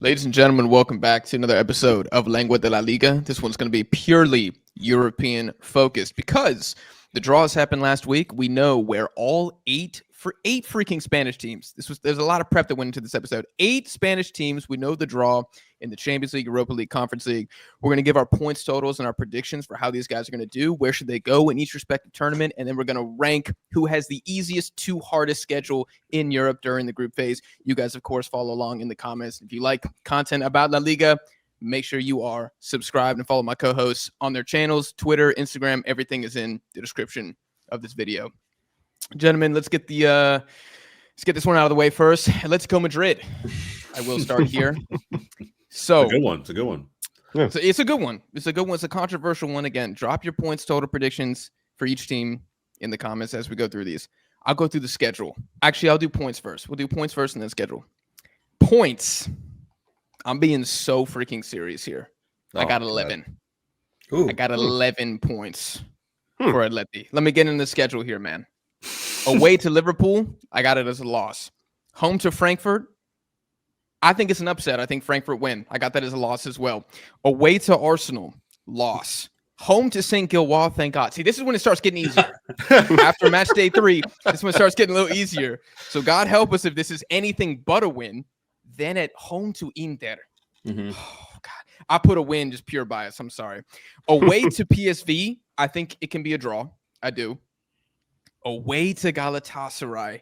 Ladies and gentlemen, welcome back to another episode of Lengua de la Liga. This one's going to be purely European focused because the draws happened last week. We know where all eight freaking Spanish teams. There's a lot of prep that went into this episode. 8 Spanish teams. We know the draw in the Champions League, Europa League, Conference League. We're going to give our points totals and our predictions for how these guys are going to do. Where should they go in each respective tournament? And then we're going to rank who has the easiest to hardest schedule in Europe during the group phase. You guys, of course, follow along in the comments. If you like content about La Liga, make sure you are subscribed and follow my co-hosts on their channels, Twitter, Instagram. Everything is in the description of this video. Gentlemen, let's get this one out of the way first. Atletico Madrid. I will start here. So it's a good one. It's a good one. Yeah. So it's a good one. It's a good one. It's a controversial one. Again, drop your points total predictions for each team in the comments as we go through these. I'll go through the schedule. Actually, I'll do points first. We'll do points first and then schedule. Points. I'm being so freaking serious here. I got 11. I got 11 points for Atleti. Let me get in the schedule here, man. Away to Liverpool, I got it as a loss. Home to Frankfurt, I think it's an upset. I think Frankfurt win. I got that as a loss as well. Away to Arsenal, loss. Home to St. Gilloise, thank God. See, this is when it starts getting easier. After match day 3, this is when it starts getting a little easier. So God help us if this is anything but a win. Then at home to Inter. Oh, God. I put a win, just pure bias. I'm sorry. Away to PSV, I think it can be a draw. I do. Away to Galatasaray,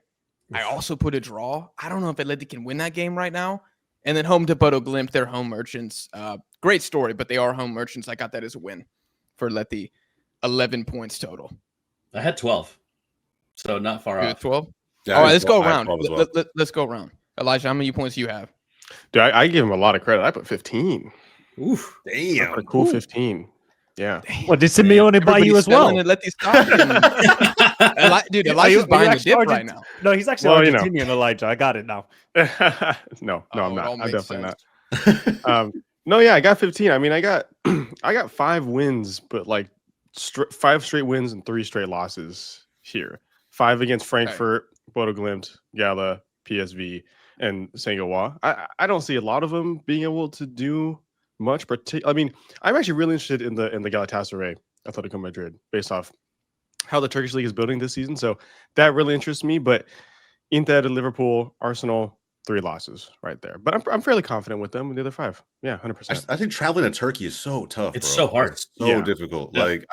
I also put a draw. I don't know if Atleti can win that game right now. And then home to Bodo Glimt, they're home merchants. Great story, but they are home merchants. I got that as a win for Atleti. 11 points total. I had 12, so not far off. 12? Yeah, all right, let's go around. Well. Let's go around. Elijah, how many points you have? Dude, I give him a lot of credit. I put 15. Oof. Damn. I put a cool 15. Yeah. Well, did Simeone buy you as well? Let these stop. Dude, Elijah's buying the dip right now. No, he's actually Argentinian, Elijah. I got it now. No, I'm not. I'm definitely not. No, yeah, I got 15. I mean, I got 5 wins, but like 5 straight wins and 3 straight losses here. 5 against Frankfurt, Bodo Glimt, Gala, PSV, and St. Gilloise. I don't see a lot of them being able to do much, but I mean, I'm actually really interested in the Galatasaray Atletico Madrid based off how the Turkish league is building this season. So that really interests me. But Inter, Liverpool, Arsenal, 3 losses right there. But I'm fairly confident with them in the other 5. Yeah, 100%. I think traveling to Turkey is so tough. It's bro. so hard. It's so difficult. Yeah. Like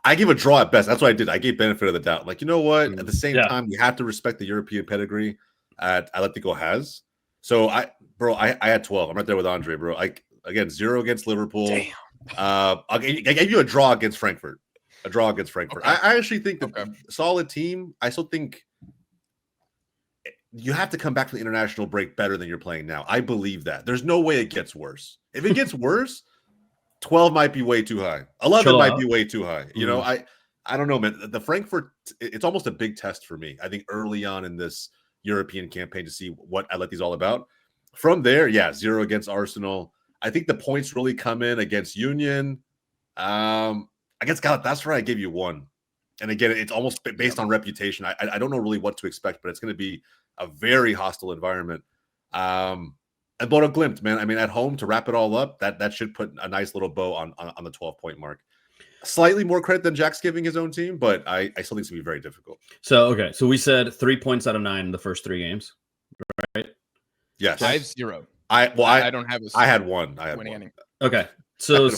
I give a draw at best. That's what I did. I gave benefit of the doubt. Like, you know what? At the same time, you have to respect the European pedigree at Atletico has. So I had 12. I'm right there with Andre, bro. Again, 0 against Liverpool. Damn. I gave you a draw against Frankfurt. Okay. I actually think the solid team. I still think you have to come back from the international break better than you're playing now. I believe that. There's no way it gets worse. If it gets worse, 12 might be way too high. 11 might be way too high. You know, I don't know, man. The Frankfurt, it's almost a big test for me. I think early on in this European campaign to see what Atleti's all about. From there, 0 against Arsenal. I think the points really come in against Union. Against Galatasaray, I gave you 1. And again, it's almost based on reputation. I don't know really what to expect, but it's going to be a very hostile environment. And Bodo Glimt, man. I mean, at home to wrap it all up, that should put a nice little bow on the 12-point mark. Slightly more credit than Jack's giving his own team, but I still think it's going to be very difficult. So we said 3 points out of 9 in the first 3 games, right? I Yes. have 0. I don't have. I had 1. I had 1. Okay, so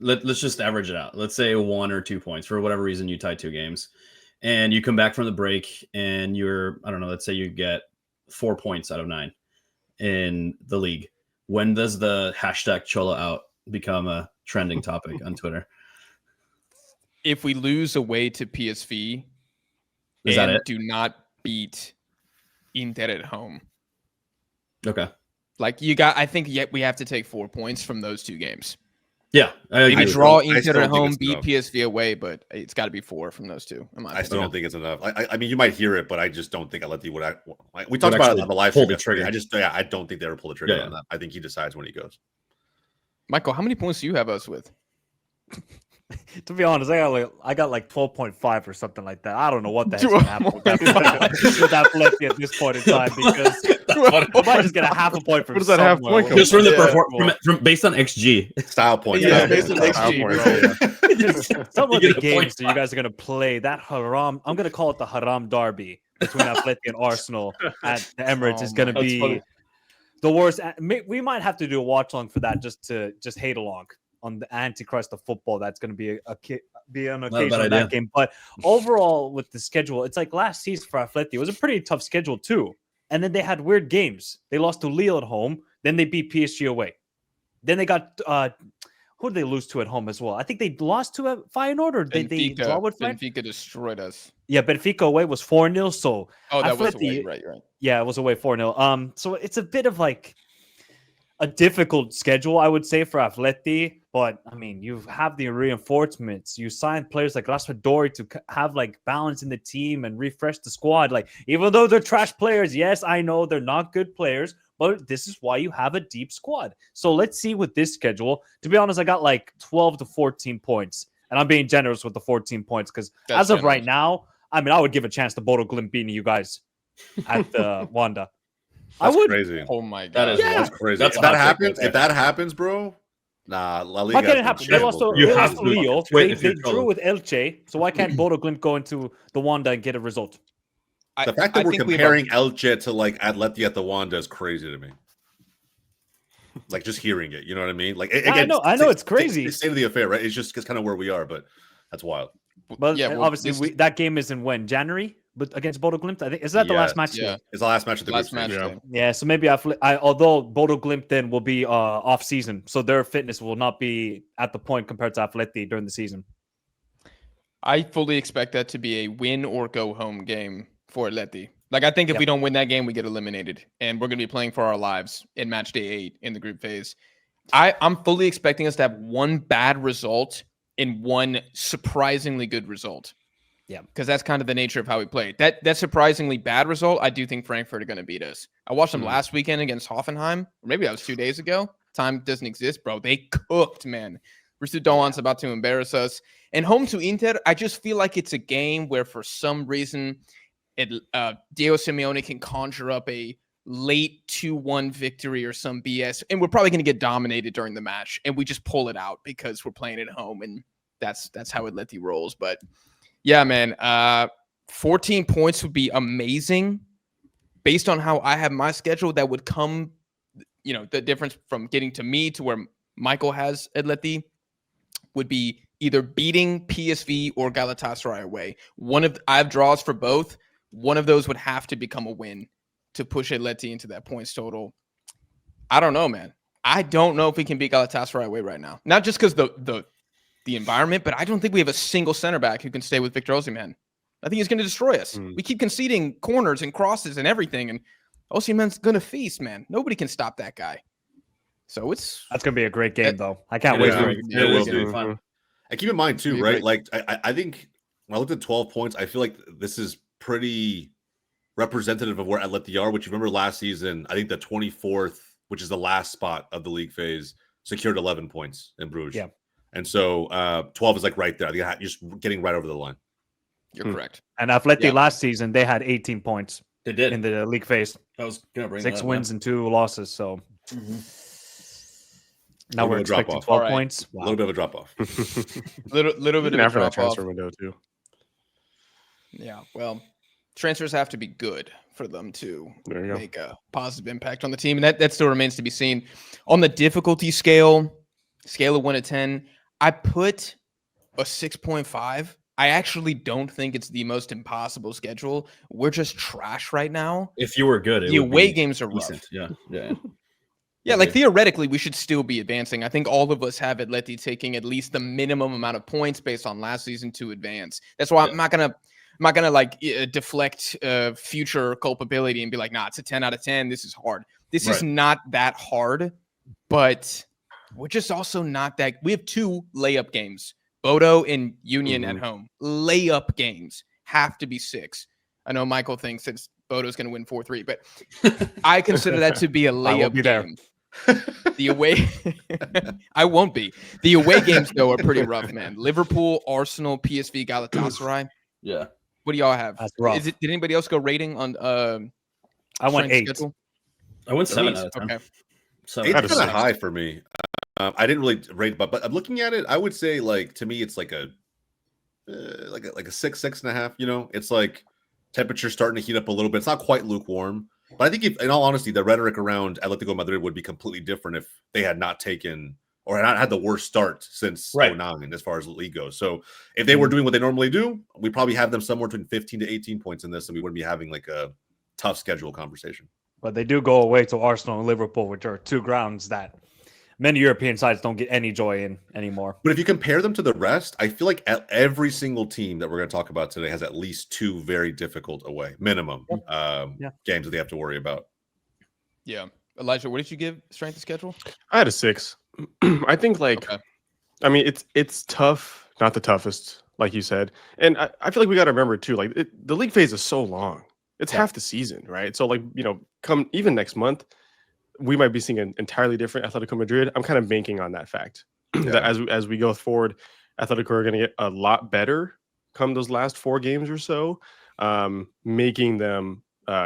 let's just average it out. Let's say 1 or 2 points for whatever reason you tie 2 games, and you come back from the break and let's say you get 4 points out of 9 in the league. When does the hashtag Cholo out become a trending topic on Twitter? If we lose away to PSV and do not beat Inter at home. Okay. Like I think we have to take 4 points from those 2 games. Yeah. I draw Inter at home, beat PSV away, but it's got to be 4 from those 2. I still don't think it's enough. I mean, you might hear it, but I just don't think Atleti would act. We talked about it on the live stream. I don't think they ever pull the trigger on that. I think he decides when he goes. Michael, how many points do you have us with? To be honest, I got like 12.5 or something like that. I don't know what the heck's gonna happen with that Atleti at this point in time because I might just get a half a point from. What does that half point come just from the from based on XG style point? Yeah, based on XG, bro. Some of the games that you guys are gonna play, that haram, I'm gonna call it the haram derby between Atleti and Arsenal at the Emirates is gonna be the worst. We might have to do a watch along for that just to hate along on the Antichrist of football. That's going to be an occasion of that game. But overall, with the schedule, it's like last season for Atleti, it was a pretty tough schedule too. And then they had weird games. They lost to Lille at home. Then they beat PSG away. Then they got who did they lose to at home as well? I think they lost to Feyenoord or they draw with Benfica destroyed us. Yeah, Benfica away was 4-0. So that was away, right. Yeah, it was away 4-0. So it's a bit of like a difficult schedule, I would say, for Atleti. But I mean, you have the reinforcements. You signed players like Raspadori to have like balance in the team and refresh the squad. Like, even though they're trash players, yes, I know they're not good players, but this is why you have a deep squad. So let's see with this schedule. To be honest, I got like 12 to 14 points, and I'm being generous with the 14 points because as of right now, I mean, I would give a chance to Bodo Glimt beating you guys at the Wanda. That's I would. Crazy. Oh my god, that's crazy. If that happens, bro. Nah, La Liga. Why can't it happen? They lost to Lille. They drew with Elche, so why can't Bodo Glimt go into the Wanda and get a result? The fact that we're comparing Elche to like Atleti at the Wanda is crazy to me. Like just hearing it, you know what I mean? Like again, I know it's crazy. State of the affair, right? It's just kind of where we are, but that's wild. But yeah, obviously that game is in when? January? But against Bodo Glimt, I think is that the last match? Yeah, it's the last match of the group stage. Yeah, so maybe although Bodo Glimt then will be off season, so their fitness will not be at the point compared to Atleti during the season. I fully expect that to be a win or go home game for Atleti. Like, I think if we don't win that game, we get eliminated, and we're going to be playing for our lives in match day 8 in the group phase. I'm fully expecting us to have one bad result and one surprisingly good result. Yeah, because that's kind of the nature of how we play. That surprisingly bad result, I do think Frankfurt are going to beat us. I watched them last weekend against Hoffenheim, or maybe that was 2 days ago. Time doesn't exist, bro. They cooked, man. Ristu Doan's about to embarrass us. And home to Inter, I just feel like it's a game where for some reason Diego Simeone can conjure up a late 2-1 victory or some BS, and we're probably going to get dominated during the match, and we just pull it out because we're playing at home, and that's how Atleti rolls. But yeah, man, 14 points would be amazing. Based on how I have my schedule, that would come, the difference from getting to me to where Michael has Atleti would be either beating PSV or Galatasaray away. I have draws for both. One of those would have to become a win to push Atleti into that points total. I don't know, man. I don't know if we can beat Galatasaray away right now. Not just because the environment, but I don't think we have a single center back who can stay with Victor Osimhen. I think he's going to destroy us. We keep conceding corners and crosses and everything, and Osimhen's going to feast, man. Nobody can stop that guy. So that's going to be a great game, though. I can't wait for it. It will be fun. And keep in mind, too, right? Like, I think when I looked at 12 points, I feel like this is pretty representative of where Atleti are, which you remember last season, I think the 24th, which is the last spot of the league phase, secured 11 points in Bruges. Yeah. And so 12 is like right there. You're just getting right over the line. You're correct. And Atleti last season, they had 18 points. They did in the league phase. I was going to bring 6 wins and 2 losses. So now we're expecting 12 points. Wow. A little bit of a drop off. little bit of a drop off. Transfer window too. Yeah, well, transfers have to be good for them to make a positive impact on the team, and that still remains to be seen. On the difficulty scale of 1 to 10, I put a 6.5. I actually don't think it's the most impossible schedule. We're just trash right now. If you were good, the away games are rough. Yeah, like theoretically, we should still be advancing. I think all of us have Atleti taking at least the minimum amount of points based on last season to advance. That's why I'm not gonna like deflect future culpability and be like, nah, it's a 10 out of 10. This is hard. This is not that hard, but we're just also not that. We have 2 layup games, Bodo and Union at home. Layup games have to be 6. I know Michael thinks Bodo's going to win 4-3, but I consider that to be a layup game. The away, I won't be. The away games though are pretty rough, man. Liverpool, Arsenal, PSV, Galatasaray. Yeah. What do y'all have? That's rough. Did anybody else go rating on? I went 8. schedule? I went 7 out of 10. Okay. So It's Out of kind of 6. high for me. I didn't really rate, but I'm looking at it. I would say, like, to me, it's like a 6.5. You know, it's like temperature starting to heat up a little bit. It's not quite lukewarm, but I think, if, in all honesty, the rhetoric around Atletico Madrid would be completely different if they had not taken or had not had the worst start since Right. 09 as far as the league goes. So if they were doing what they normally do, we probably have them somewhere between 15 to 18 points in this, and we wouldn't be having like a tough schedule conversation. But they do go away to Arsenal and Liverpool, which are 2 grounds that many European sides don't get any joy in anymore. But if you compare them to the rest, I feel like every single team that we're going to talk about today has at least 2 very difficult away minimum games that they have to worry about. Yeah. Elijah, what did you give strength of schedule? I had a 6. I think Okay. I mean, it's tough, not the toughest, like you said. And I feel like we got to remember too, like the league phase is so long. It's half the season, right? So like, come even next month, we might be seeing an entirely different Atletico Madrid. I'm kind of banking on that fact that as we go forward, Atletico are going to get a lot better come those last 4 games or so, making them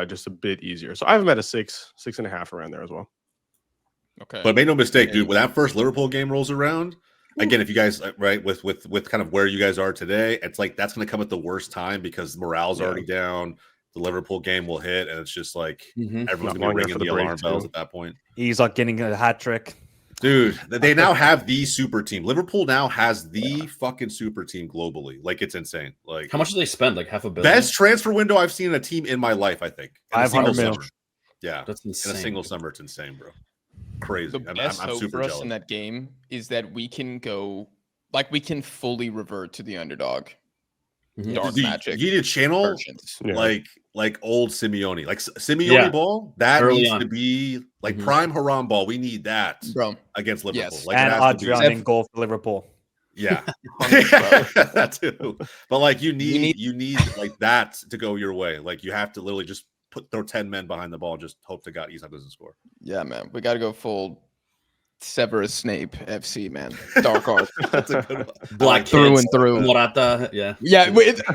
just a bit easier. So I have them at a 6.5 around there as well. Okay. But make no mistake, dude, when that first Liverpool game rolls around, again, if you guys with kind of where you guys are today, it's like that's going to come at the worst time because morale's already down. The Liverpool game will hit, and it's just like everyone's going to be ringing the alarm bells at that point. He's like getting a hat trick. Dude, they now have the super team. Liverpool now has the fucking super team globally. Like, it's insane. Like, how much did they spend? Like $500 million? Best transfer window I've seen in a team in my life, I think. In a 500 single million. summer. Yeah, That's insane. in a single summer, it's insane, bro. Crazy. The best I'm hope super for us jealous. in that game is that we can go, like, we can fully revert to the underdog. Dark magic. You need a channel versions. like old Simeone, like Simeone ball. That Early needs on. to be like prime Haram ball. We need that, Bro. against Liverpool. Yes. Like, And it has to be. Adrian in goal for Liverpool. Yeah, that too. But like you need like that to go your way. Like you have to literally just throw 10 men behind the ball and just hope to God Isak doesn't score. Yeah, man. We got to go full Severus Snape FC, man. Dark art. That's a good one. Black through kids, and through. Morata, yeah. Yeah,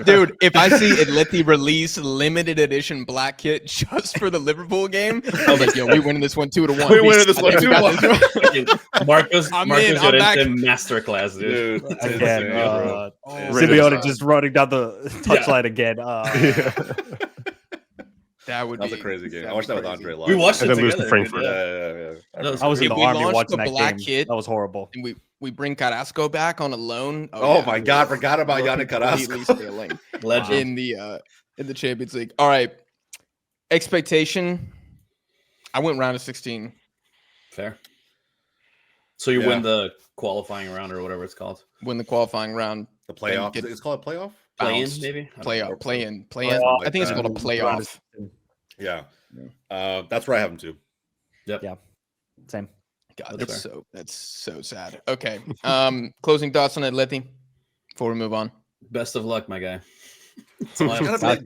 dude, if I see Atleti release limited edition black kit just for the Liverpool game, I was like, yo, we winning this one 2-1. We winning this one 2-1. Marcos I'm got into masterclass, dude. Again, bro. Simeone just running down the touchline again. That's a crazy game. I watched that with Andre live. We watched it And then lose together. to Frankfurt. Yeah. I was in If the we army launched watching the that black game. kit- That was horrible. And we bring Carrasco back on a loan. Oh yeah, my God, forgot about we're Yannick completely Carrasco. failing Legend. in the Champions League. All right, expectation. I went round of 16. Fair. So you win the qualifying round or whatever it's called. Win the qualifying round. The playoff. Get It's called a playoff? Play-in, bounced. maybe? Play in. Playoff, I think it's like called a playoff. Yeah. That's where I have them too. Same. God, That's that's so sad. Okay. Closing thoughts on Atleti before we move on. Best of luck, my guy.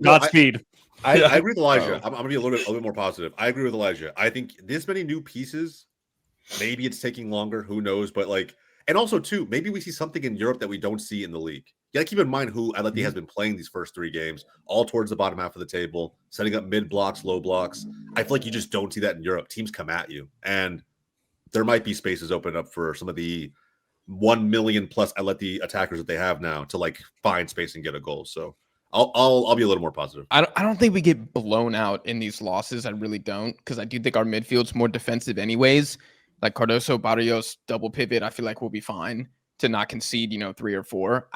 Godspeed. I agree with Elijah. I'm gonna be a little bit more positive. I agree with Elijah. I think this many new pieces, maybe it's taking longer. Who knows? But like, and also too, maybe we see something in Europe that we don't see in the league. You gotta keep in mind who Atleti has been playing these first 3 games, all towards the bottom half of the table, setting up mid blocks, low blocks. I feel like you just don't see that in Europe. Teams come at you, and there might be spaces open up for some of the 1 million plus Atleti attackers that they have now to like find space and get a goal. So I'll be a little more positive. I don't think we get blown out in these losses. I really don't, because I do think our midfield's more defensive anyways. Like Cardoso, Barrios, double pivot, I feel like we'll be fine to not concede, 3 or 4.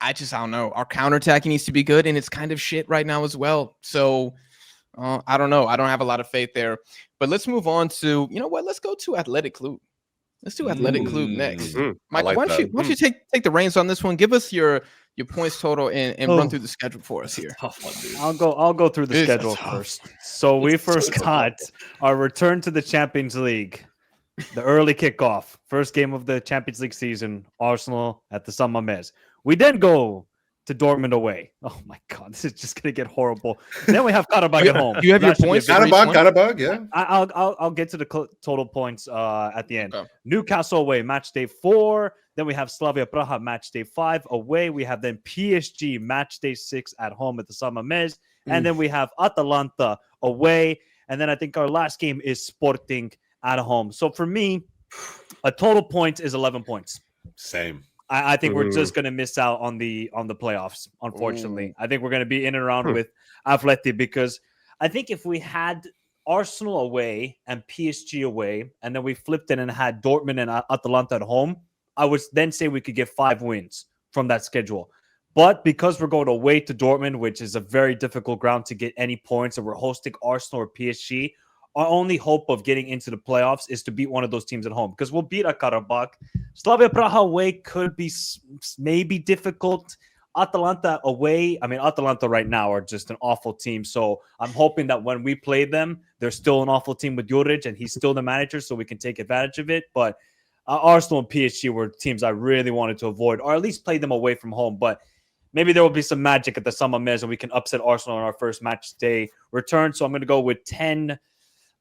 I don't know. Our counterattacking needs to be good, and it's kind of shit right now as well. So I don't know. I don't have a lot of faith there. But let's move on to, let's go to Athletic Club. Let's do Athletic Club next. Mike, like why don't you take the reins on this one? Give us your points total and run through the schedule for us here. Tough one, dude. I'll go through the It's schedule tough. first. So we first got our return to the Champions League. The early kickoff, first game of the Champions League season, Arsenal at the San Mamés. We then go to Dortmund away. Oh my God, this is just gonna get horrible. Then we have Karabakh at home. Do you have your That should be a points? big Karabakh, yeah. I'll get to the total points at the end. Okay. Newcastle away, match day 4. Then we have Slavia Praha, match day 5 away. We have then PSG, match day 6 at home at the San Mamés. And then we have Atalanta away. And then I think our last game is Sporting at home. So for me, a total points is 11 points. Same. I think we're just going to miss out on the playoffs, unfortunately. I think we're going to be in and around with Atleti, because I think if we had Arsenal away and PSG away, and then we flipped it and had Dortmund and Atalanta at home, I would then say we could get 5 wins from that schedule. But because we're going away to Dortmund, which is a very difficult ground to get any points, and we're hosting Arsenal or PSG, our only hope of getting into the playoffs is to beat one of those teams at home, because we'll beat a Karabakh. Slavia Praha away could be maybe difficult. Atalanta away, I mean, Atalanta right now are just an awful team. So I'm hoping that when we play them, they're still an awful team with Juric, and he's still the manager, so we can take advantage of it. But Arsenal and PSG were teams I really wanted to avoid, or at least play them away from home. But maybe there will be some magic at the San Mamés, and we can upset Arsenal on our first match day return. So I'm going to go with 10.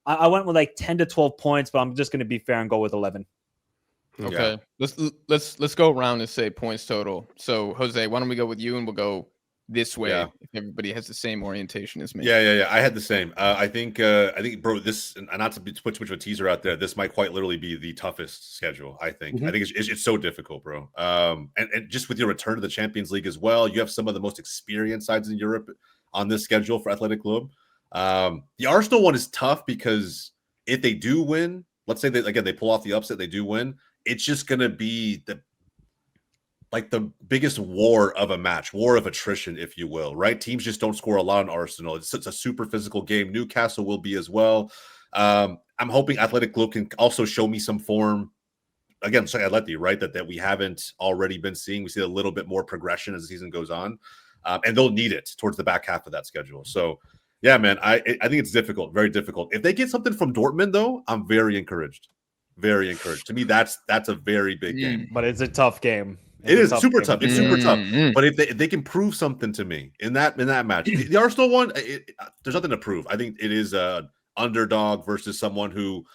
I went with like 10 to 12 points, but I'm just going to be fair and go with 11. Okay, let's go around and say points total. So Jose, why don't we go with you, and we'll go this way if everybody has the same orientation as me. Yeah. I had the same. I think, bro, this, and not to put too much of a teaser out there, this might quite literally be the toughest schedule. I think. I think it's so difficult, bro. And just with your return to the Champions League as well, you have some of the most experienced sides in Europe on this schedule for Athletic Club. The Arsenal one is tough because if they do win, let's say that again they pull off the upset, they do win, it's just gonna be the biggest war of a match, war of attrition, if you will, right? Teams just don't score a lot on Arsenal. It's a super physical game. Newcastle will be as well. I'm hoping Athletic Club can also show me some form. Again, sorry, Atleti, right? That we haven't already been seeing. We see a little bit more progression as the season goes on. And they'll need it towards the back half of that schedule. So yeah, man, I think it's difficult, very difficult. If they get something from Dortmund, though, I'm very encouraged. Very encouraged. To me, that's a very big game. But it's a tough game. It is super tough. It's super tough. But if they can prove something to me in that match, the Arsenal one, there's nothing to prove. I think it is a underdog versus someone who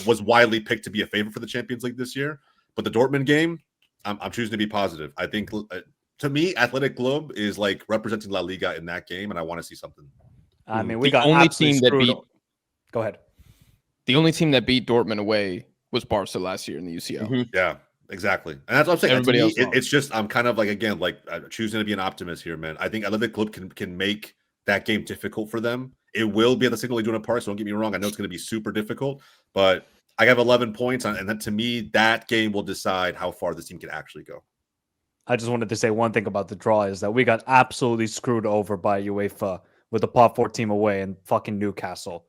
was widely picked to be a favorite for the Champions League this year. But the Dortmund game, I'm choosing to be positive. I think to me, Athletic Club is like representing La Liga in that game, and I want to see something. I mean, we the got only team that beat. Go ahead. The only team that beat Dortmund away was Barca last year in the UCL. Yeah, exactly. And that's what I'm saying. Everybody else it's just I'm kind of like again choosing to be an optimist here, man. I think Athletic Club can make that game difficult for them. It will be at the Signal Iduna Park, so don't get me wrong. I know it's going to be super difficult, but I have 11 points, and then to me, that game will decide how far this team can actually go. I just wanted to say one thing about the draw is that we got absolutely screwed over by UEFA with the Pot 4 team away and fucking Newcastle.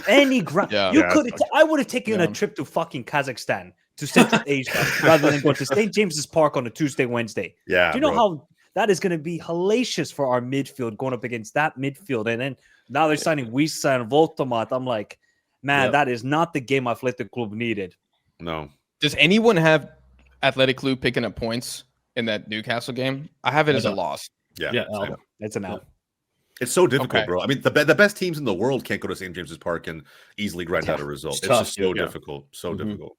Any ground I would have taken a trip to fucking Kazakhstan, to Central Asia, rather than going to St. James's Park on a Tuesday, Wednesday. Yeah. Do you know how that is going to be hellacious for our midfield going up against that midfield? And then now they're signing Wisa and Voltomat. I'm like, man, that is not the game Athletic Club needed. No. Does anyone have Athletic Club picking up points in that Newcastle game? I have it as a loss. Yeah. It's an L. It's so difficult, bro. I mean, the best teams in the world can't go to St. James's Park and easily grind out a result. It's just so difficult. So difficult.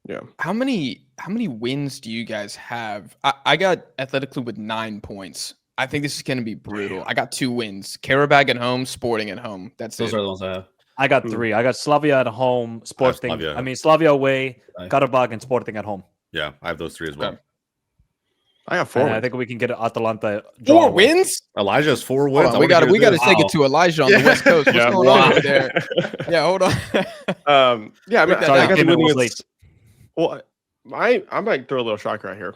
Yeah. How many wins do you guys have? I got Athletic Club with 9 points. I think this is going to be brutal. I got 2 wins. Karabakh at home, Sporting at home. Those are the ones I have. I got 3. I got Slavia at home, Sporting. Slavia away, Karabakh, and Sporting at home. Yeah, I have those 3 as well. Okay. I got 4. I think we can get Atalanta. 4 wins? Elijah's 4 wins. We got to take it to Elijah on the West Coast. What's going on over there? Yeah, hold on. I mean, I got the win against. Well, I'm like throw a little shocker right here.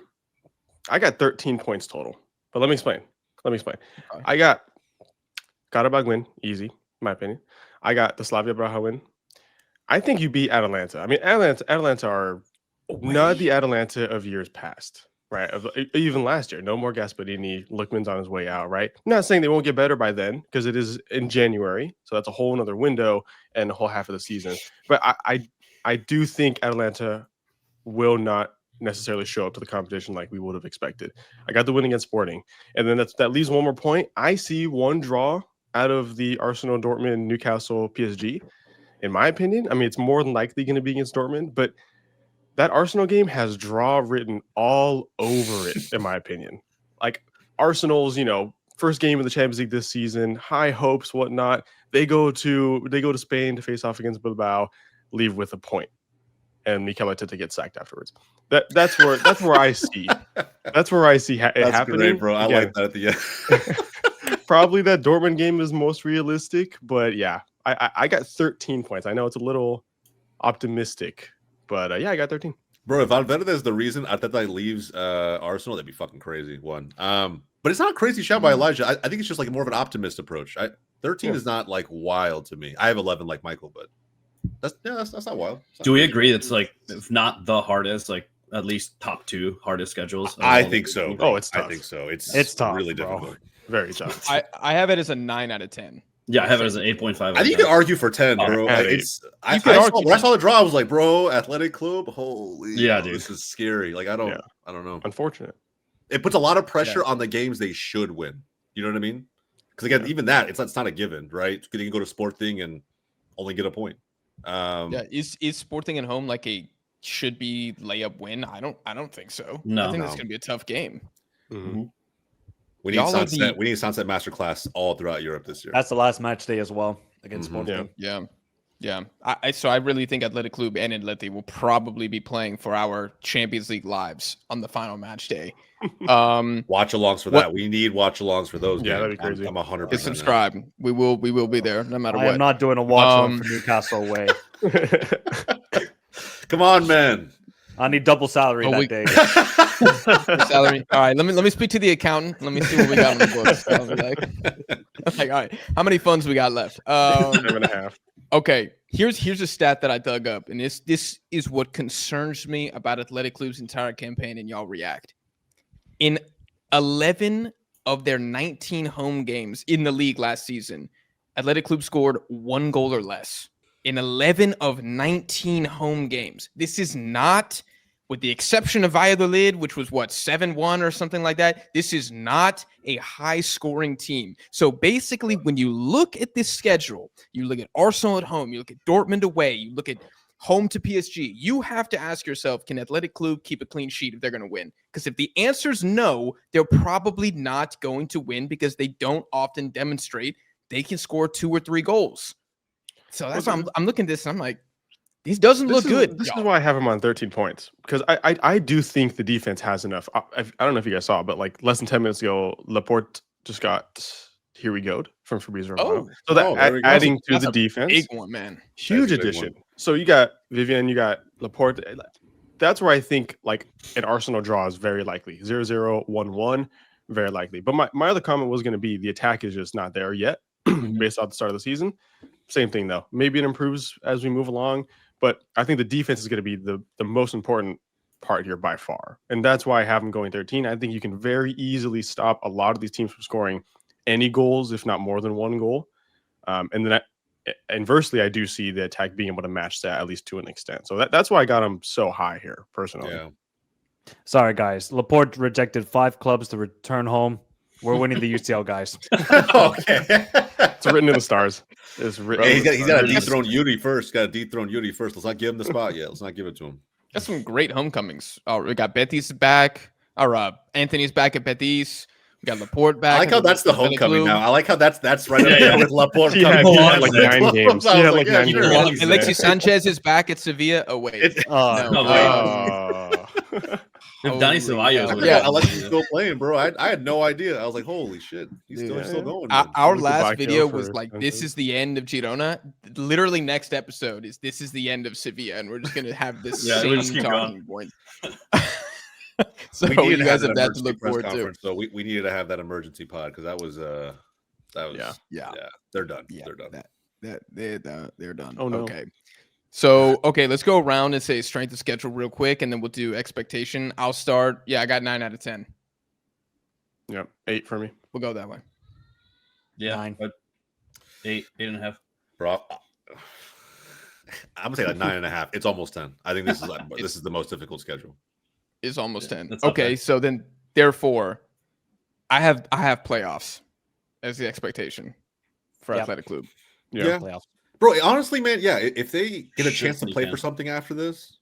I got 13 points total, but let me explain. Okay. I got Karabakh win, easy, in my opinion. I got the Slavia Praha win. I think you beat Atalanta. I mean, Atalanta are not the Atalanta of years past. Right, even last year, no more Gasperini. Lookman's on his way out. Right, I'm not saying they won't get better by then because it is in January, so that's a whole another window and a whole half of the season. But I do think Atalanta will not necessarily show up to the competition like we would have expected. I got the win against Sporting, and then that leaves one more point. I see one draw out of the Arsenal, Dortmund, Newcastle, PSG. In my opinion, I mean, it's more than likely going to be against Dortmund, but that Arsenal game has draw written all over it, in my opinion. Like Arsenal's, first game of the Champions League this season, high hopes, whatnot. They go to Spain to face off against Bilbao, leave with a point, and Mikel Arteta gets sacked afterwards. That's where I see it That's happening, great, bro. I Again, like that at the end. probably that Dortmund game is most realistic, but yeah, I got 13 points. I know it's a little optimistic, but yeah, I got 13. Bro, if Valverde is the reason Arteta leaves Arsenal, that'd be fucking crazy. But it's not a crazy shout by Elijah. I think it's just like more of an optimist approach. 13 is not like wild to me. I have 11 like Michael, but that's not wild. Do we agree it's like, if not the hardest, like at least top 2 hardest schedules? I think so. Oh, it's tough. I think so. It's tough, really bro. difficult. Very tough. I have it as a 9 out of 10. Yeah, I have it as an 8.5. I think you could argue for 10, bro. I When I saw the draw, I was like, bro, Athletic Club, holy, dude, this is scary. Like, I don't know. Unfortunate. It puts a lot of pressure on the games they should win. You know what I mean? Because again, even that, it's not a given, right? You can go to Sporting and only get a point. Is Sporting at home like a should be layup win? I don't think so. No, I think it's gonna be a tough game. Mm-hmm. We need Sunset. We need Sunset Masterclass all throughout Europe this year. That's the last match day as well against Sporting. Yeah. So I really think Athletic Club and Atleti will probably be playing for our Champions League lives on the final match day. Watch-alongs for that. We need watch-alongs for those. Yeah, that'd be crazy. I'm 100%. Subscribe. We will be there no matter what. I am not doing a watch for Newcastle away. Come on, man. I need double salary that day. Salary. All right, let me speak to the accountant. Let me see what we got on the books. Like, all right, how many funds we got left? 7.5. Okay, here's a stat that I dug up, and this is what concerns me about Athletic Club's entire campaign, and y'all react. In 11 of their 19 home games in the league last season, Athletic Club scored 1 goal or less. In 11 of 19 home games. This is not, with the exception of Valladolid, which was 7-1 or something like that. This is not a high-scoring team. So basically, when you look at this schedule, you look at Arsenal at home, you look at Dortmund away, you look at home to PSG, you have to ask yourself, can Athletic Club keep a clean sheet if they're going to win? Because if the answer is no, they're probably not going to win because they don't often demonstrate they can score 2 or 3 goals. So that's why I'm looking at this and I'm like, these doesn't look good. This is why I have him on 13 points, because I do think the defense has enough. I don't know if you guys saw, but like less than 10 minutes ago, Laporte just got here we go from Fabrizio Romano. So that adding to the defense, big one, man, huge addition. So you got Vivian, you got Laporte. That's where I think like an Arsenal draw is very likely. 0-0, 1-1, very likely. But my other comment was going to be the attack is just not there yet, based off the start of the season. Same thing though. Maybe it improves as we move along, but I think the defense is going to be the most important part here by far, and that's why I have them going 13. I think you can very easily stop a lot of these teams from scoring any goals, if not more than 1 goal. And then inversely, I do see the attack being able to match that at least to an extent. So that's why I got them so high here personally. Yeah. Sorry, guys. Laporte rejected 5 clubs to return home. We're winning the UCL, guys. Okay. It's written in the stars. It's written. Hey, he's got to dethrone Yuri first. Let's not give him the spot yet. Let's not give it to him. Got some great homecomings. We got Betis back. Anthony's back at Betis. We got Laporte back. I like how that's the homecoming now. I like how that's right up there with Laporte. He had like 9 games. He had like 9 games. Alexis Sanchez is back at Sevilla. Oh wait. If Dani Ceballos, Alexis is still playing, bro. I had no idea. I was like, holy shit, he's still going. Our last video was like, this is the end of Girona. Literally, next episode is this is the end of Sevilla, and we're just gonna have this same talking point. So you guys have that to look forward to. So we needed to have that emergency pod because that was they're done. Yeah, they're done. They're done. Oh no. Okay, let's go around and say strength of schedule real quick, and then we'll do expectation. I'll start. Yeah, I got 9 out of 10. Yep, 8 for me. We'll go that way. Yeah, 9. 8.5. Bro, I'm gonna say like 9.5. It's almost 10. I think this is the most difficult schedule. is almost 10. That's not Okay, bad. so then therefore, I have playoffs as the expectation for Yep. Athletic Club. Yeah. Playoffs. Bro, honestly, man, yeah, if they get a Should chance to be play can. for something after this,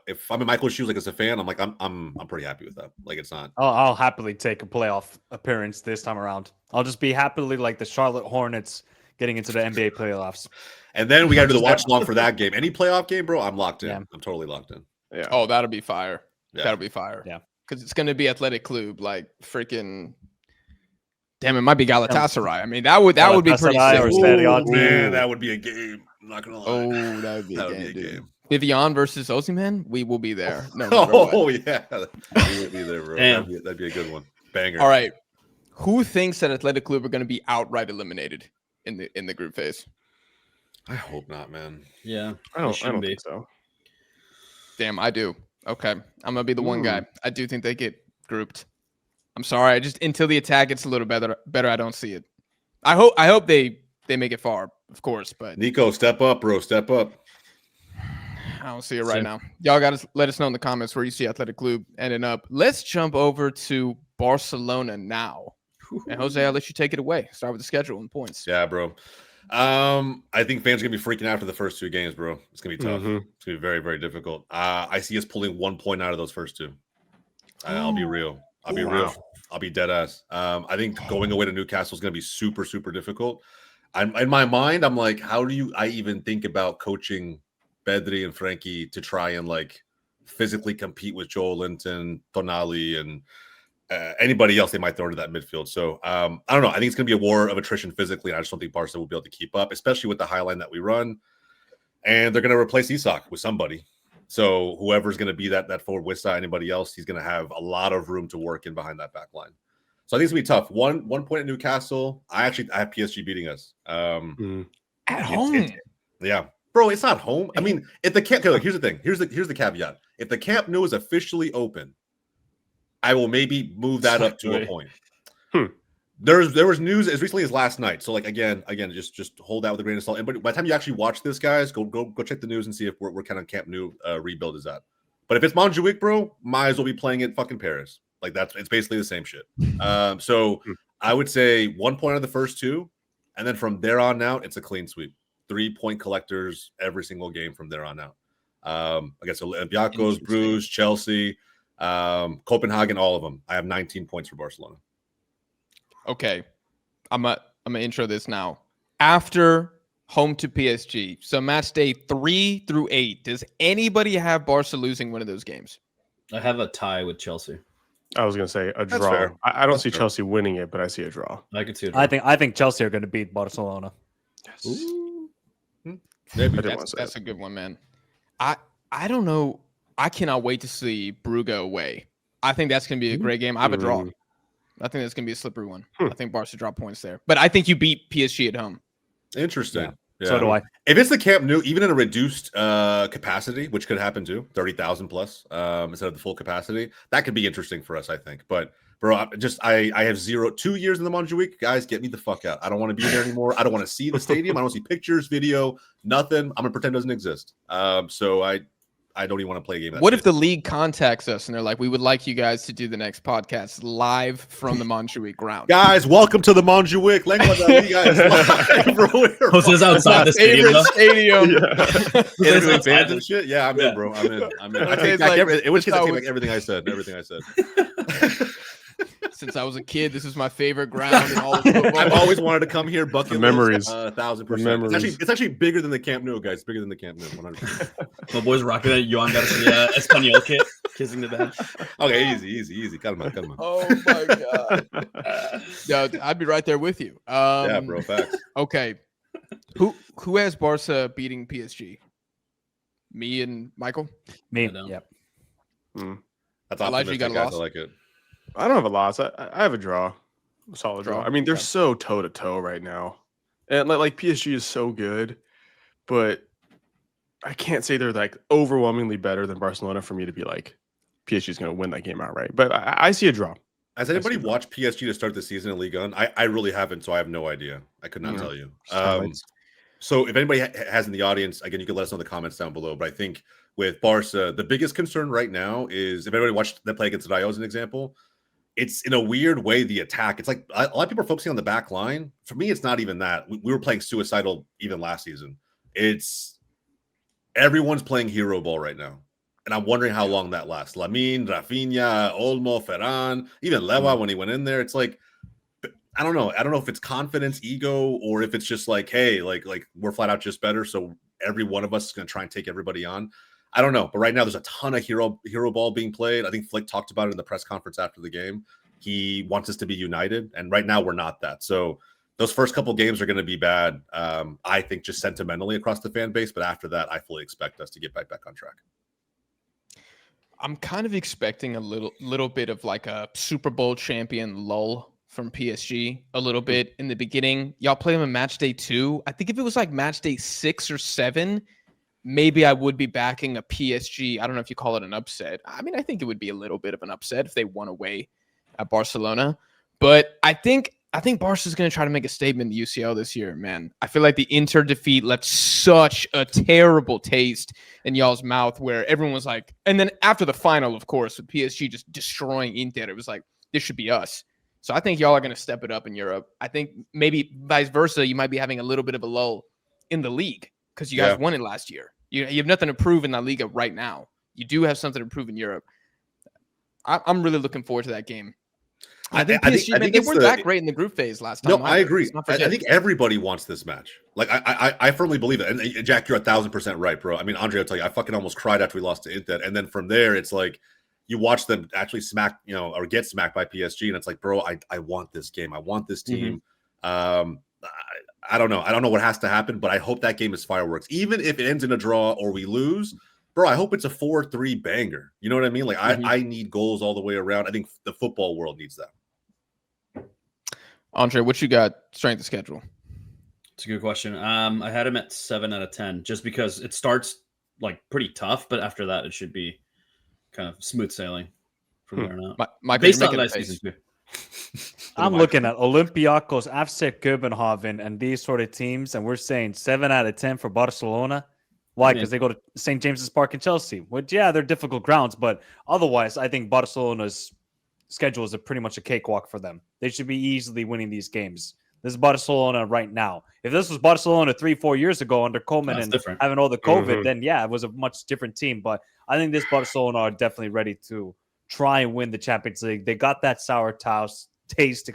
if I'm in Michael's shoes, like as a fan, I'm like, I'm pretty happy with that. Like, it's not. I'll happily take a playoff appearance this time around. I'll just be happily like the Charlotte Hornets getting into the NBA playoffs. And then we got to do the watch along for that game. Any playoff game, bro, I'm locked in. Yeah. I'm totally locked in. Yeah. Oh, that'll be fire. Yeah. That'll be fire. Yeah. Because it's going to be Athletic Club, like freaking. Damn, it might be Galatasaray. I mean, that would be pretty Galatasaray or sick. Serie A Ooh, team. man, that would be a game. I'm not gonna lie. Oh, that would be That a would game, be a dude. game. Vivian versus Osimhen, we will be there. No, matter what. Oh yeah, we would be there, bro. Damn. That'd be a good one. Banger. All right. Who thinks that Athletic Club are going to be outright eliminated in the group phase? I hope not, man. Yeah, I don't shouldn't be. think so. Damn, I do. Okay. I'm gonna be the one guy. I do think they get grouped. I'm sorry. I just until the attack gets a little better, I don't see it. I hope they make it far, of course, but Nico, step up, bro. Step up. I don't see it right Same. now. Y'all got to let us know in the comments where you see Athletic Club ending up. Let's jump over to Barcelona now. And Jose, I'll let you take it away. Start with the schedule and points. Yeah, bro. I think fans are gonna be freaking out for the first 2 games, bro. It's gonna be tough. It's gonna be very, very difficult. I see us pulling 1 point out of those first 2. I'll be real. I'll be real. I'll be dead ass. I think going away to Newcastle is gonna be super, super difficult. In my mind, I'm like, how do I even think about coaching Pedri and Frankie to try and like physically compete with Joel Linton, Tonali, and anybody else they might throw into that midfield. So I don't know. I think it's going to be a war of attrition physically, and I just don't think Barca will be able to keep up, especially with the high line that we run. And they're going to replace Isak with somebody. So whoever's going to be that forward with anybody else, he's going to have a lot of room to work in behind that back line. So I think it's going to be tough. One point at Newcastle. I have PSG beating us. At home. Yeah. Bro, it's not home. I mean, if the camp, here's the thing. Here's the caveat. If the Camp Nou is officially open, I will maybe move that up to a point. There was news as recently as last night. So like again, just hold that with a grain of salt. And but by the time you actually watch this, guys, go check the news and see if we're kind of Camp Nou rebuild is at. But if it's Montjuic, bro, might as well be playing it fucking Paris. Like it's basically the same shit. So I would say 1 point out of the first 2, and then from there on out, it's a clean sweep. 3-point collectors every single game from there on out. I guess Olympiacos, Bruges, Chelsea, Copenhagen, all of them. I have 19 points for Barcelona. Okay. I'm gonna intro this now. After home to PSG, so match day 3 through 8, does anybody have Barca losing one of those games? I have a tie with Chelsea. I was gonna say a That's draw. fair. I don't That's see fair. Chelsea winning it, but I see a draw. I could see it. I think Chelsea are going to beat Barcelona. Yes. Maybe. That's a good one, man. I don't know. I cannot wait to see Brugge away. I think that's going to be a great game. I have a draw. I think that's going to be a slippery one. I think Barca drop points there. But I think you beat PSG at home. Interesting. Yeah. So do I. If it's the Camp Nou, even in a reduced capacity, which could happen too, 30,000 plus instead of the full capacity, that could be interesting for us, I think. But bro, I have 2 years in the Montjuic. Guys, get me the fuck out. I don't want to be there anymore. I don't want to see the stadium. I don't see pictures, video, nothing. I'm gonna pretend it doesn't exist. So I don't even want to play a game. What if the league contacts us and they're like, we would like you guys to do the next podcast live from the Montjuic ground? Guys, welcome to the Montjuic. Jose's outside the stadium. Favorite fans and shit. Yeah, I'm in, bro. I'm in. I take back everything I said. Everything I said. Since I was a kid, this is my favorite ground in all of football. I've always wanted to come here. Bucket memories. 1,000%. It's actually bigger than the Camp Nou, guys. It's bigger than the Camp Nou. 100%. My boys rocking that Johan Garcia Espanol kit, kissing the bench. Okay, easy. Calma. Oh my god. Yo, I'd be right there with you. Yeah, bro. Facts. Okay. Who has Barca beating PSG? Me and Michael? Me. I don't. Yep. That's Elijah, you got optimistic, a guys. loss? I like it. I don't have a loss. I have a draw. A solid draw. I mean, they're so toe to toe right now. And like PSG is so good, but I can't say they're like overwhelmingly better than Barcelona for me to be like PSG is going to win that game outright. But I see a draw. Has anybody watched PSG to start the season in Liga? I really haven't, so I have no idea. I could not tell you. So if anybody has in the audience, again, you can let us know in the comments down below. But I think with Barca. The biggest concern right now is if everybody watched them play against Rayo as an example, it's in a weird way the attack. It's like a lot of people are focusing on the back line. For me, it's not even that. We were playing suicidal even last season. It's everyone's playing hero ball right now. And I'm wondering how long that lasts. Lamine, Rafinha, Olmo, Ferran, even Lewa when he went in there. It's like, I don't know. I don't know if it's confidence, ego, or if it's just like, hey, like we're flat out just better. So every one of us is going to try and take everybody on. I don't know. But right now there's a ton of hero ball being played. I think Flick talked about it in the press conference after the game. He wants us to be united. And right now we're not that. So those first couple games are going to be bad. I think just sentimentally across the fan base. But after that, I fully expect us to get back on track. I'm kind of expecting a little bit of like a Super Bowl champion lull from PSG a little bit in the beginning. Y'all play them in match day 2. I think if it was like match day 6 or 7, maybe I would be backing a PSG. I don't know if you call it an upset. I mean, I think it would be a little bit of an upset if they won away at Barcelona. But I think Barca's going to try to make a statement in the UCL this year, man. I feel like the Inter defeat left such a terrible taste in y'all's mouth where everyone was like, and then after the final, of course, with PSG just destroying Inter, it was like, this should be us. So I think y'all are going to step it up in Europe. I think maybe vice versa, you might be having a little bit of a lull in the league because you guys won it last year. You have nothing to prove in La Liga right now. You do have something to prove in Europe. I'm really looking forward to that game. I think PSG, they weren't that great in the group phase last time. No, I agree. I think everybody wants this match. Like, I firmly believe it. And Jack, you're 1,000% right, bro. I mean, Andre, I'll tell you, I fucking almost cried after we lost to Inter. And then from there, it's like, you watch them actually smack, or get smacked by PSG. And it's like, bro, I want this game. I want this team. I don't know. I don't know what has to happen, but I hope that game is fireworks. Even if it ends in a draw or we lose, bro, I hope it's a 4-3 banger. You know what I mean? Like, I need goals all the way around. I think the football world needs that. Andre, what you got strength of schedule? It's a good question. I had him at 7 out of 10 just because it starts like pretty tough, but after that it should be kind of smooth sailing from there on out. Michael, based on last season too. I'm looking at Olympiacos, FC Copenhagen, and these sort of teams, and we're saying 7 out of 10 for Barcelona. Why? Because they go to St. James's Park in Chelsea, which, they're difficult grounds, but otherwise, I think Barcelona's schedule is pretty much a cakewalk for them. They should be easily winning these games. This is Barcelona right now. If this was Barcelona 3-4 years ago under Koeman and having all the COVID, then it was a much different team. But I think this Barcelona are definitely ready to try and win the Champions League. They got that sour taste,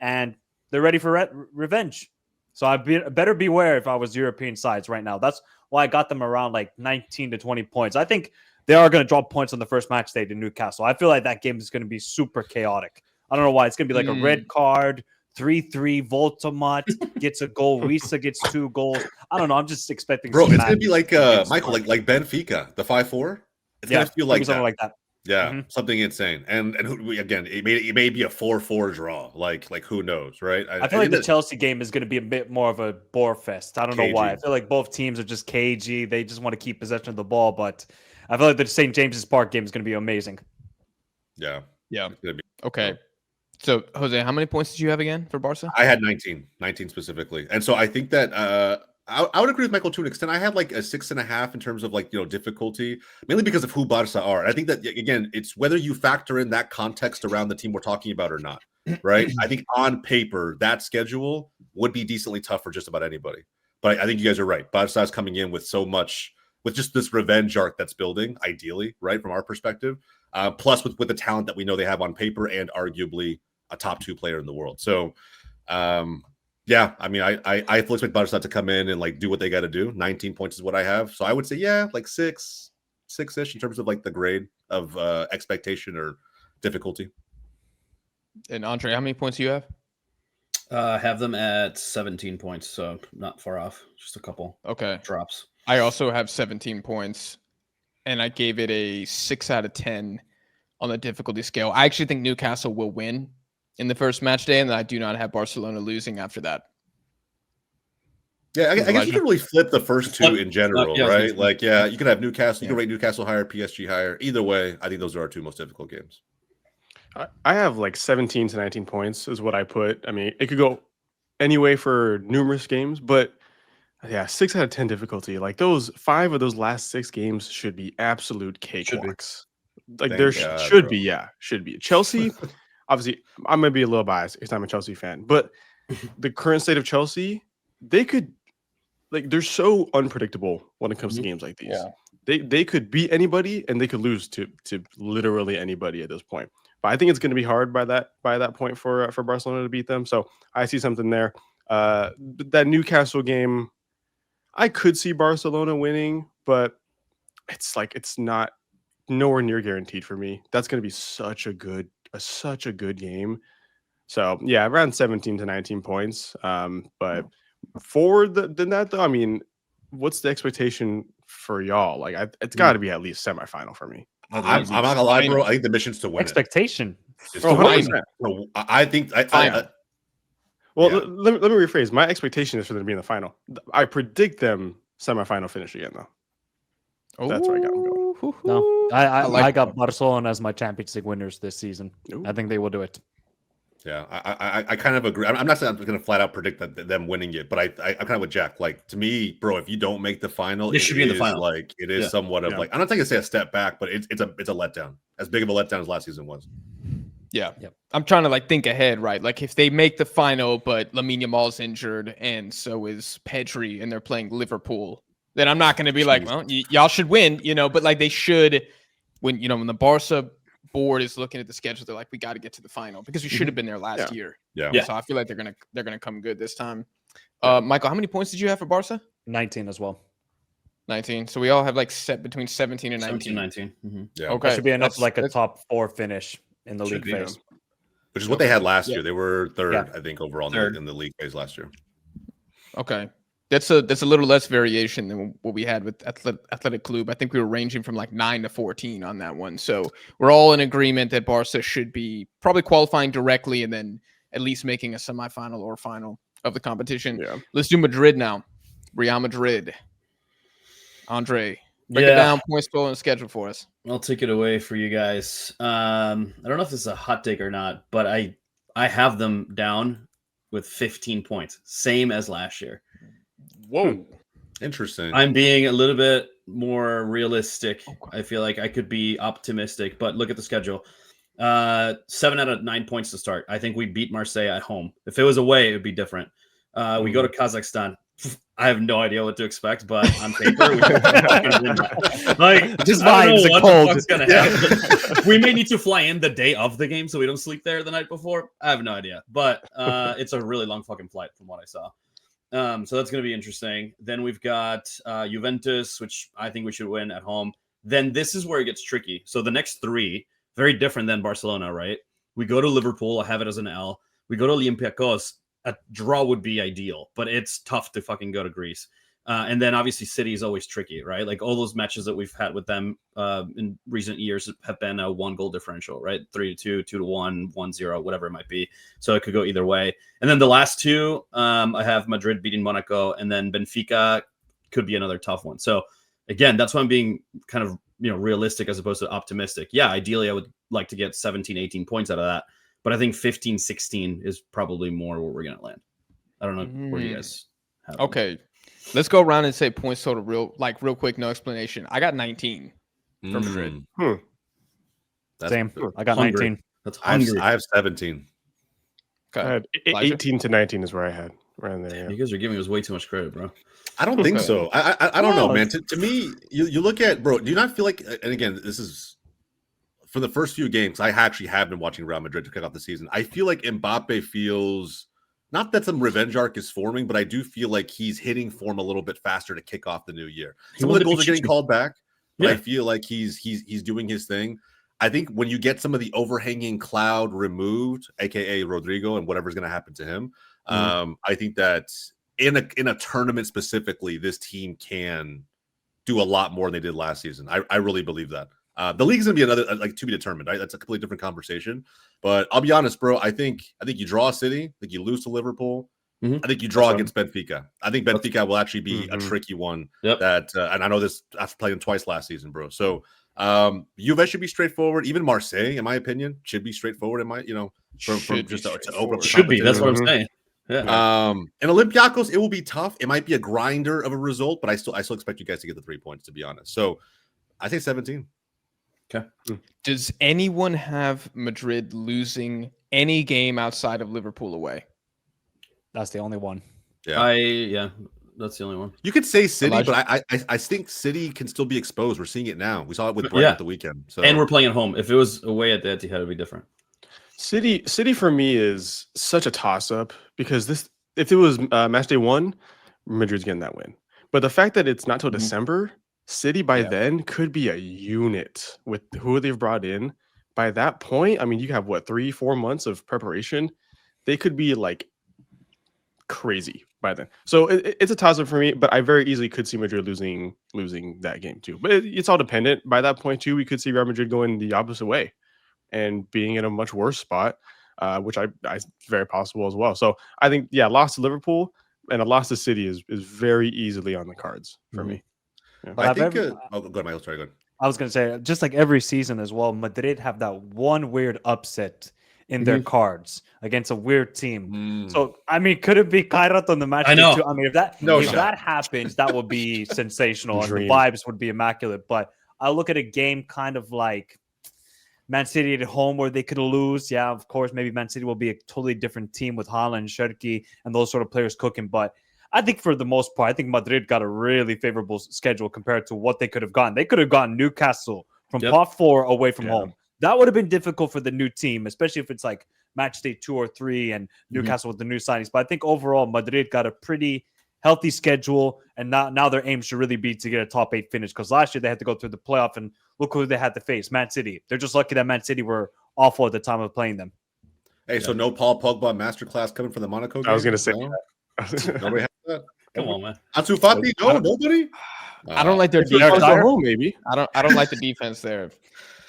and they're ready for revenge. So I better beware if I was European sides right now. That's why I got them around like 19 to 20 points. I think they are going to drop points on the first match day to Newcastle. I feel like that game is going to be super chaotic. I don't know why. It's going to be like a red card, 3-3, Voltamot gets a goal, Risa gets 2 goals. I don't know. I'm just expecting. Bro, it's going to be like, Michael, like Benfica, the 5-4. It's going to feel like something like that. Yeah, something insane. And again, it may be a 4-4 draw. Like who knows, right? I feel like the Chelsea game is going to be a bit more of a bore fest. I don't know why. I feel like both teams are just cagey. They just want to keep possession of the ball, but I feel like the St. James's Park game is going to be amazing. Yeah. Okay. So, Jose, how many points did you have again for Barca? I had 19 specifically. And so I think that I would agree with Michael to an extent. I had like a 6.5 in terms of like, difficulty, mainly because of who Barca are. And I think that, again, it's whether you factor in that context around the team we're talking about or not, right? I think on paper, that schedule would be decently tough for just about anybody. But I think you guys are right. Barca is coming in with so much, with just this revenge arc that's building, ideally, right, from our perspective, plus with the talent that we know they have on paper and arguably a top 2 player in the world. So, yeah, I mean, I fully expect Barca to come in and like do what they got to do. 19 points is what I have. So I would say, like 6-ish in terms of like the grade of expectation or difficulty. And Andre, how many points do you have? I have them at 17 points, so not far off. Just a couple drops. I also have 17 points, and I gave it a 6 out of 10 on the difficulty scale. I actually think Newcastle will win in the first match day, and I do not have Barcelona losing after that. Yeah, I guess you can really flip the first 2 in general, right? Like, you could have Newcastle, you can rate Newcastle higher, PSG higher. Either way, I think those are our 2 most difficult games. I have like 17 to 19 points is what I put. I mean, it could go any way for numerous games, but Yeah, 6 out of 10 difficulty. Like those 5 of those last 6 games should be absolute cakewalks. Like Thank there God, should bro. be, yeah, should be. Chelsea, obviously, I'm gonna be a little biased because I'm a Chelsea fan, but the current state of Chelsea, they could they're so unpredictable when it comes to games like these. Yeah. They could beat anybody and they could lose to literally anybody at this point. But I think it's going to be hard by that point for Barcelona to beat them. So I see something there. That Newcastle game, I could see Barcelona winning, but it's not nowhere near guaranteed for me. That's going to be such a good game. So yeah, around 17 to 19 points. But forward than that, though, I mean, what's the expectation for y'all? Like, it's got to be at least semifinal for me. I'm not gonna lie, bro. I think the mission's to win. Expectation. Oh, 100%. So I think let me rephrase. My expectation is for them to be in the final. I predict them semifinal finish again, though. That's where I got them going. No, I got Barcelona as my Champions League winners this season. Ooh. I think they will do it. Yeah, I kind of agree. I'm not saying I'm going to flat out predict them winning it, but I'm kind of with Jack. Like, to me, bro, if you don't make the final, They should be in the final. Like, it is somewhat of like, I'm not going to say a step back, but it's a letdown. As big of a letdown as last season was. Yeah. Yep. I'm trying to like think ahead, right? Like if they make the final, but Lamine Yamal's injured and so is Pedri and they're playing Liverpool, then I'm not going to be like, well, y'all should win, but like they should when the Barca board is looking at the schedule, they're like, we got to get to the final because we should have been there last year. Yeah. So I feel like they're gonna come good this time. Michael, how many points did you have for Barca? 19 as well. 19. So we all have like set between 17 and 19. 19. Mm-hmm. Yeah. Okay. That should be enough like a top 4 finish in the league be, phase. Which is what they had last year. They were third, Yeah. I think, overall in the league phase last year. Okay. That's a little less variation than what we had with Athletic Club. I think we were ranging from like 9 to 14 on that one. So we're all in agreement that Barca should be probably qualifying directly and then at least making a semifinal or final of the competition. Yeah. Let's do Madrid now. Real Madrid. Andre, break it down, points total and schedule for us. I'll take it away for you guys. I don't know if this is a hot take or not, but I have them down with 15 points, same as last year. Whoa. Interesting. I'm being a little bit more realistic. I feel like I could be optimistic, but look at the schedule. 7 out of 9 points to start. I think we beat Marseille at home. If it was away, it would be different. We go to Kazakhstan. I have no idea what to expect, but on paper, we can fucking win that. Like, just I don't vibes know are what cold. the fuck's gonna happen. We may need to fly in the day of the game so we don't sleep there the night before. I have no idea, but it's a really long fucking flight from what I saw. So that's going to be interesting. Then we've got Juventus, which I think we should win at home. Then this is where it gets tricky. So the next 3, very different than Barcelona, right? We go to Liverpool. I have it as an L. We go to Olympiacos. A draw would be ideal, but it's tough to fucking go to Greece. And then obviously City is always tricky, right? Like all those matches that we've had with them in recent years have been a 1-goal differential, right? 3-2, 2-1, 1-0, whatever it might be. So it could go either way. And then the last 2, I have Madrid beating Monaco, and then Benfica could be another tough one. So again, that's why I'm being kind of realistic as opposed to optimistic. Yeah, ideally I would like to get 17, 18 points out of that. But I think 15, 16 is probably more where we're going to land. I don't know where you guys have them. Okay. Let's go around and say points total real quick, no explanation. I got 19 for Madrid. Same. I got hungry. 19. That's hungry. I have 17. Okay. I had 18 to 19 is where I had around there. Yeah. You guys are giving us way too much credit, bro. I don't think so. I don't know, man. To me, you look at, bro, do you not feel like, and again, this is for the first few games, I actually have been watching Real Madrid to kick off the season. I feel like Mbappe feels, not that some revenge arc is forming, but I do feel like he's hitting form a little bit faster to kick off the new year. Some of the goals are getting called back, but I feel like he's doing his thing. I think when you get some of the overhanging cloud removed, aka Rodrigo, and whatever's going to happen to him, I think that in a tournament specifically, this team can do a lot more than they did last season. I really believe that. The league is going to be another to be determined, right? That's a completely different conversation. But I'll be honest, bro. I think you draw City. I think you lose to Liverpool. I think you draw against Benfica. I think Benfica will actually be a tricky one. That and I know this after playing twice last season, bro. So Juve should be straightforward. Even Marseille, in my opinion, should be straightforward. From just to open up. Should be. That's what I'm saying. Yeah. And Olympiacos, it will be tough. It might be a grinder of a result, but I still expect you guys to get the 3 points, to be honest. So I say 17. Okay. Does anyone have Madrid losing any game outside of Liverpool away? That's the only one. Yeah. That's the only one. You could say City, Elijah? but I think City can still be exposed. We're seeing it now. We saw it with Brighton at the weekend. So And we're playing at home. If it was away at the Etihad, it'd be different. City for me is such a toss-up because if it was match day 1, Madrid's getting that win. But the fact that it's not till December, City by then could be a unit with who they've brought in. By that point, I mean, you have 3-4 months of preparation. They could be like crazy by then. So it's a toss-up for me, but I very easily could see Madrid losing that game too. But it's all dependent. By that point too, we could see Real Madrid going the opposite way and being in a much worse spot, which I very possible as well. So I think, loss to Liverpool and a loss to City is very easily on the cards for me. Yeah. But I think go ahead, Michael. Sorry, go ahead. I was going to say, just like every season as well, Madrid have that one weird upset in their cards against a weird team. So, I mean, could it be Kairat on the match? I know. Too? I mean, if that happens, that would be sensational and the vibes would be immaculate. But I look at a game kind of like Man City at home where they could lose. Yeah, of course, maybe Man City will be a totally different team with Haaland, Sherky, and those sort of players cooking. But I think for the most part, I think Madrid got a really favorable schedule compared to what they could have gotten. They could have gotten Newcastle from pot 4 away from home. That would have been difficult for the new team, especially if it's like match day 2 or 3 and Newcastle with the new signings. But I think overall, Madrid got a pretty healthy schedule, and now their aim should really be to get a top 8 finish, because last year they had to go through the playoff, and look who they had to face, Man City. They're just lucky that Man City were awful at the time of playing them. Hey, so no Paul Pogba masterclass coming from the Monaco game? I was going to say that. Nobody has that? Come on, man. Ansu Fati? No, nobody? I don't like their defense. Home, maybe. I don't like the defense there.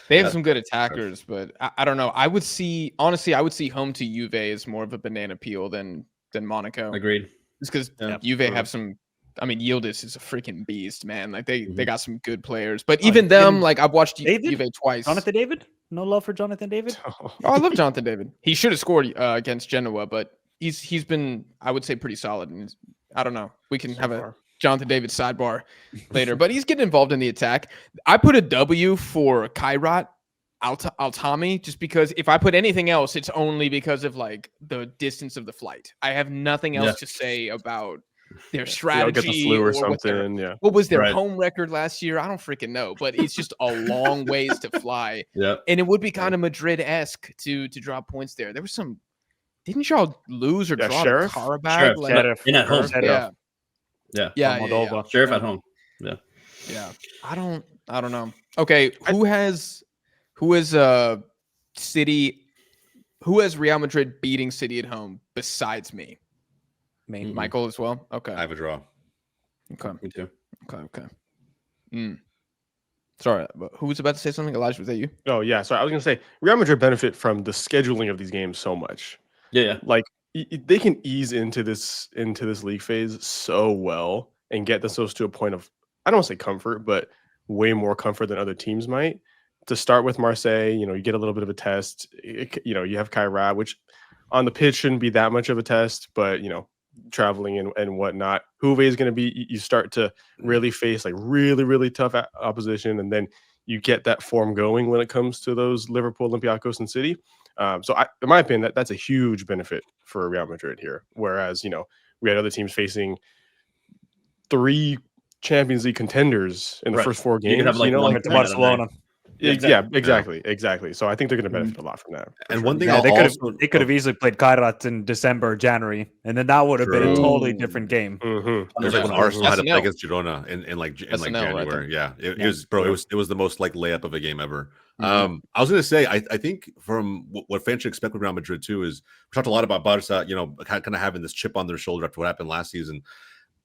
They have some good attackers, but I don't know. I would see home to Juve as more of a banana peel than Monaco. Agreed. Just because Juve have some. I mean, Yildiz is a freaking beast, man. Like they got some good players, but even them, like I've watched Juve twice. Jonathan David? No love for Jonathan David? Oh, I love Jonathan David. He should have scored against Genoa, but he's been, I would say, pretty solid. And I don't know. We can have a Jonathan David sidebar later, but he's getting involved in the attack. I put a W for Kairat Altami, just because if I put anything else, it's only because of like the distance of the flight. I have nothing else to say about their strategy. Get the flu or something. What was their home record last year? I don't freaking know, but it's just a long ways to fly. Yeah, and it would be kind of Madrid-esque to drop points there. There was some. Didn't y'all lose or draw Sheriff? to Karabakh? Sheriff. In at home. Yeah. Moldova. Sheriff at home. Yeah. I don't know. Okay, who has City? Who has Real Madrid beating City at home besides me? Michael as well. Okay, I have a draw. Okay, me too. Okay. Sorry, but who was about to say something? Elijah, was that you? Oh yeah, sorry. I was gonna say Real Madrid benefit from the scheduling of these games so much. Yeah. Like they can ease into this league phase so well and get themselves to a point of, I don't want to say comfort, but way more comfort than other teams might. To start with Marseille, you get a little bit of a test. You have Kairat, which on the pitch shouldn't be that much of a test, but traveling and whatnot. Juve is going to be, you start to really face like really, really tough opposition. And then you get that form going when it comes to those Liverpool, Olympiacos, and City. So in my opinion, that's a huge benefit for Real Madrid here. Whereas, we had other teams facing 3 Champions League contenders in the first 4 games. You could have like Barcelona. Exactly. So I think they're going to benefit a lot from that. And one thing, they could have easily played Kairat in December, January, and then that would have been a totally different game. There's like when Arsenal had to play against Girona in like January. It was the most like layup of a game ever. I was going to say, I think from what fans should expect with Real Madrid too is we talked a lot about Barca, kind of having this chip on their shoulder after what happened last season.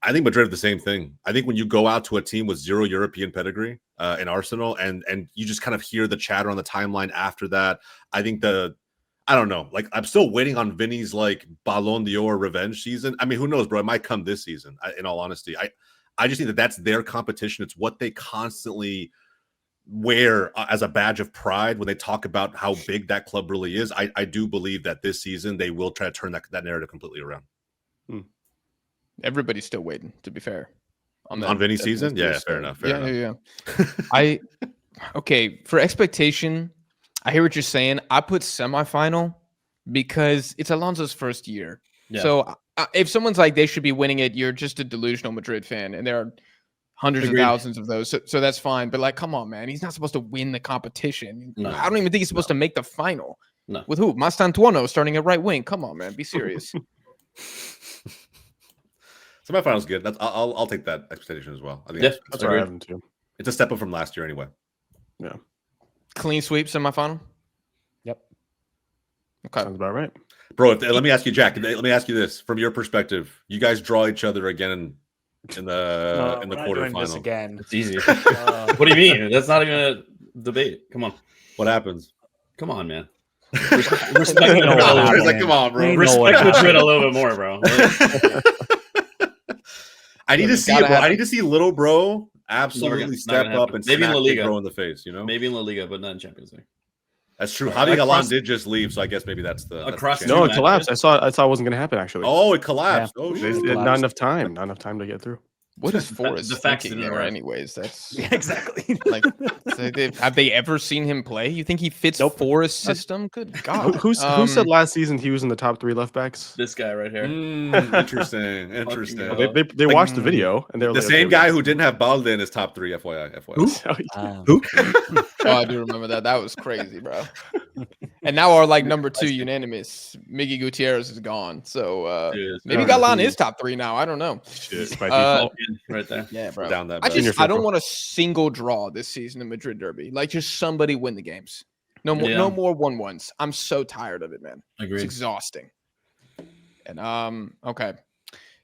I think Madrid did the same thing. I think when you go out to a team with 0 European pedigree in Arsenal and you just kind of hear the chatter on the timeline after that, I think I don't know. Like, I'm still waiting on Vinny's like Ballon d'Or revenge season. I mean, who knows, bro? It might come this season. In all honesty, I just think that that's their competition. It's what they constantly wear as a badge of pride when they talk about how big that club really is. I do believe that this season they will try to turn that narrative completely around. Everybody's still waiting, to be fair. On Vinny's season? Yeah, fair enough. Yeah. Okay, for expectation, I hear what you're saying. I put semifinal because it's Alonso's first year. Yeah. So if someone's like, they should be winning it, you're just a delusional Madrid fan. And there are hundreds of thousands of those. So that's fine. But like, come on, man. He's not supposed to win the competition. No. I don't even think he's supposed to make the final. No. With who? Mastantuono starting at right wing. Come on, man. Be serious. Semifinal's good. I'll take that expectation as well. I think that's what I have them too. It's a step up from last year anyway. Yeah. Clean sweep semifinal? Yep. Okay. Sounds about right. Bro, let me ask you, Jack. Let me ask you this. From your perspective, you guys draw each other again in the quarterfinal. Again. It's easy. What do you mean? That's not even a debate. Come on. What happens? Come on, man. Respect Madrid. Like, come on, bro. Respect Madrid a little bit more, bro. I need to see it, bro. I need to see little bro absolutely step up and maybe smack in La Liga. bro in the face, you know? Maybe in La Liga, but not in Champions League. That's true. Javi Galan did just leave, so I guess maybe that's the across. No, it collapsed. I saw it wasn't going to happen actually. Oh, it collapsed. Yeah. Oh, shit. Not enough time. Not enough time to get through. What is Forrest the facts thinking didn't there, arrive. anyways? That's exactly. Like, have they ever seen him play? You think he fits Forrest's system? Good God. Who said last season he was in the top 3 left backs? This guy right here. Interesting. They watched the video and they were the same guy who didn't have Balde in his top 3. FYI. Who? Oh, I do remember that. That was crazy, bro. And now our number 2 unanimous, Miggy Gutierrez is gone. So maybe Galan is top 3 now. I don't know. Shit, by default. Right there. Yeah, bro. Down that I don't want a single draw this season in Madrid Derby. Like, just somebody win the games. No more, no more 1-1s. I'm so tired of it, man. Agreed. It's exhausting. And okay,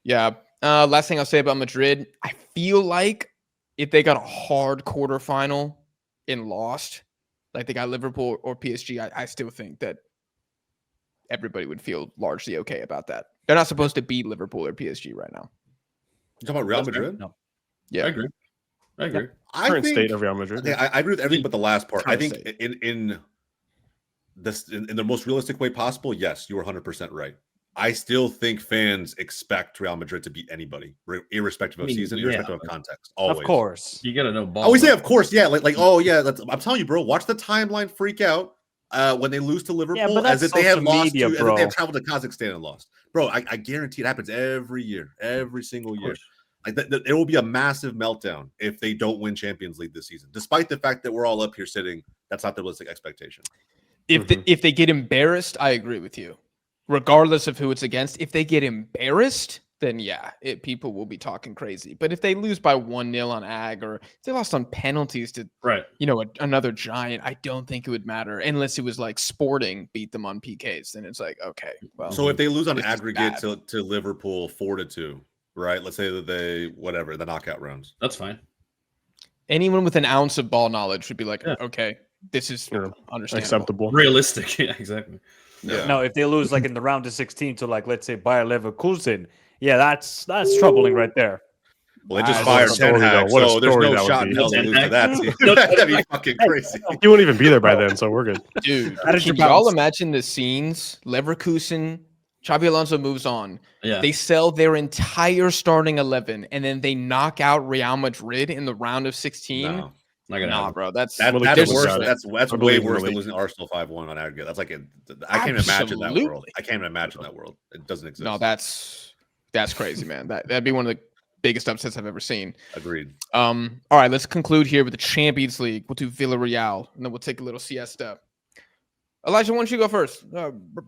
yeah. Last thing I'll say about Madrid, I feel like if they got a hard quarterfinal and lost, like they got Liverpool or PSG, I still think that everybody would feel largely okay about that. They're not supposed to beat Liverpool or PSG right now. You talking about Real Madrid? No. Yeah, I agree. Current state of Real Madrid. I agree with everything but the last part. I think state. in the most realistic way possible, yes, you were 100% right. I still think fans expect Real Madrid to beat anybody, irrespective of season, irrespective of context. Always. Of course. You gotta know ball. I always say, of course, yeah. Oh, yeah. I'm telling you, bro. Watch the timeline freak out when they lose to Liverpool, as if they had lost as if they had traveled to Kazakhstan and lost. Bro, I guarantee it happens every year, every single year. It will be a massive meltdown if they don't win Champions League this season, despite the fact that we're all up here sitting. That's not the realistic expectation. If they get embarrassed, I agree with you. Regardless of who it's against, if they get embarrassed, then yeah, people will be talking crazy. But if they lose by 1-0 on Ag, or if they lost on penalties to another giant, I don't think it would matter unless it was like Sporting beat them on PKs. Then it's like, okay, well. So if they lose on aggregate to Liverpool 4-2, right? Let's say that the knockout rounds. That's fine. Anyone with an ounce of ball knowledge would be like, okay, this is understandable, acceptable, realistic. Yeah, exactly. Yeah. No, if they lose in the round of 16 to let's say Bayer Leverkusen, yeah, that's troubling right there. Well, they just fired Ten Hag, so there's no shot in hell they lose to that team. That'd be fucking crazy. You won't even be there by then, so we're good. Dude, can y'all imagine the scenes? Leverkusen, Xabi Alonso moves on. Yeah. They sell their entire starting 11, and then they knock out Real Madrid in the round of 16. No. Nah, bro, that's worse. That's way worse than losing Arsenal 5-1 on aggregate. That's I can't imagine that world. I can't imagine that world. It doesn't exist. No, that's crazy, man. That'd be one of the biggest upsets I've ever seen. Agreed. All right, let's conclude here with the Champions League. We'll do Villarreal, and then we'll take a little siesta. Elijah, why don't you go first?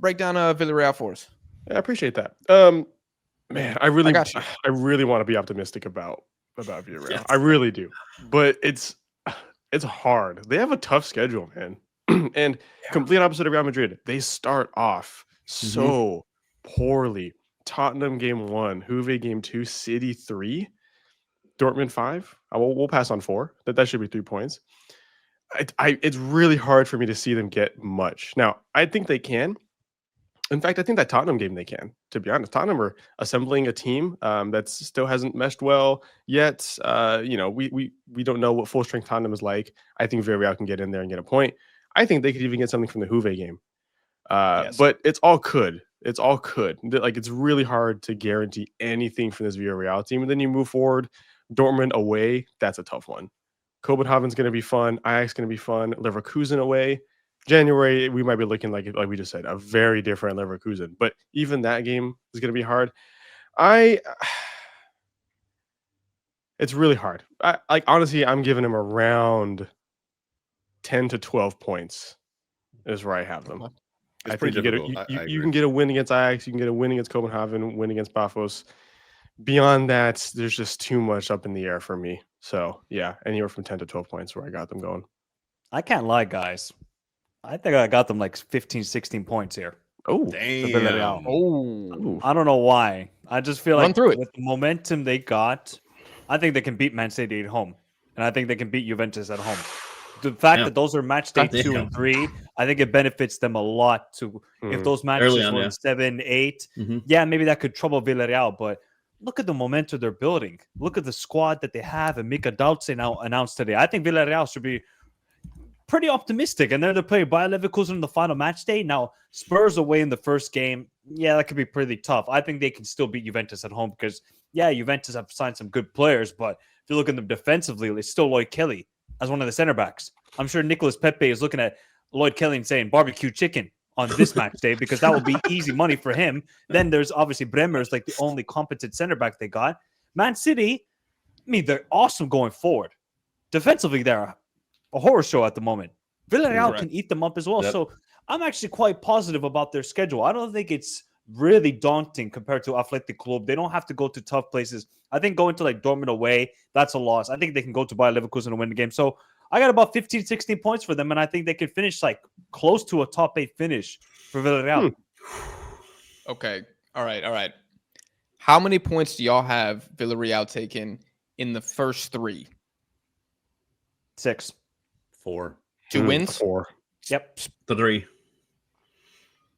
Break down Villarreal for us. Yeah, I appreciate that. Man, I really want to be optimistic about Villarreal. Yes. I really do, but it's hard. They have a tough schedule, man. And complete opposite of Real Madrid. They start off so poorly. Tottenham game 1, Juve game 2, City 3, Dortmund 5. We'll pass on 4. That should be 3 points. It's really hard for me to see them get much. Now, I think they can. In fact, I think that Tottenham game they can, to be honest. Tottenham are assembling a team that still hasn't meshed well yet. We don't know what full strength Tottenham is like. I think Villarreal can get in there and get a point. I think they could even get something from the Juve game. But it's all could. It's all could. Like, it's really hard to guarantee anything from this Villarreal team. And then you move forward, Dortmund away, that's a tough one. Copenhagen's going to be fun. Ajax going to be fun. Leverkusen away. January, we might be looking like we just said, a very different Leverkusen. But even that game is going to be hard. It's really hard. Honestly, I'm giving him around 10 to 12 points is where I have them. It's I think you can get a win against Ajax, you can get a win against Copenhagen, win against Pafos. Beyond that, there's just too much up in the air for me. So yeah, anywhere from 10 to 12 points where I got them going. I can't lie, guys. I think I got them like 15, 16 points here. Oh, damn. Oh, I don't know why. I just feel like with the momentum they got, I think they can beat Man City at home. And I think they can beat Juventus at home. The fact that those are match day 2 and 3, I think it benefits them a lot to if those matches were 7, 8. Yeah, maybe that could trouble Villarreal, but look at the momentum they're building. Look at the squad that they have, and Mika Dalce now announced today. I think Villarreal should be pretty optimistic, and then they're playing Bayer Leverkusen in the final match day. Now, Spurs away in the first game, yeah, that could be pretty tough. I think they can still beat Juventus at home because, yeah, Juventus have signed some good players, but if you look at them defensively, it's still Lloyd Kelly as one of the center backs. I'm sure Nicolas Pepe is looking at Lloyd Kelly and saying barbecue chicken on this match day because that will be easy money for him. Then there's obviously Bremer's like the only competent center back they got. Man City, I mean, they're awesome going forward. Defensively, they're a horror show at the moment. Villarreal can eat them up as well. Yep. So I'm actually quite positive about their schedule. I don't think it's really daunting compared to Athletic Club. They don't have to go to tough places. I think going to like Dortmund away, that's a loss. I think they can go to Bayer Leverkusen and win the game. So I got about 15, 16 points for them, and I think they could finish like close to a top 8 finish for Villarreal. Okay. All right. How many points do y'all have Villarreal taken in the first 3? 6. 4. 2 wins? 4. Yep. 3.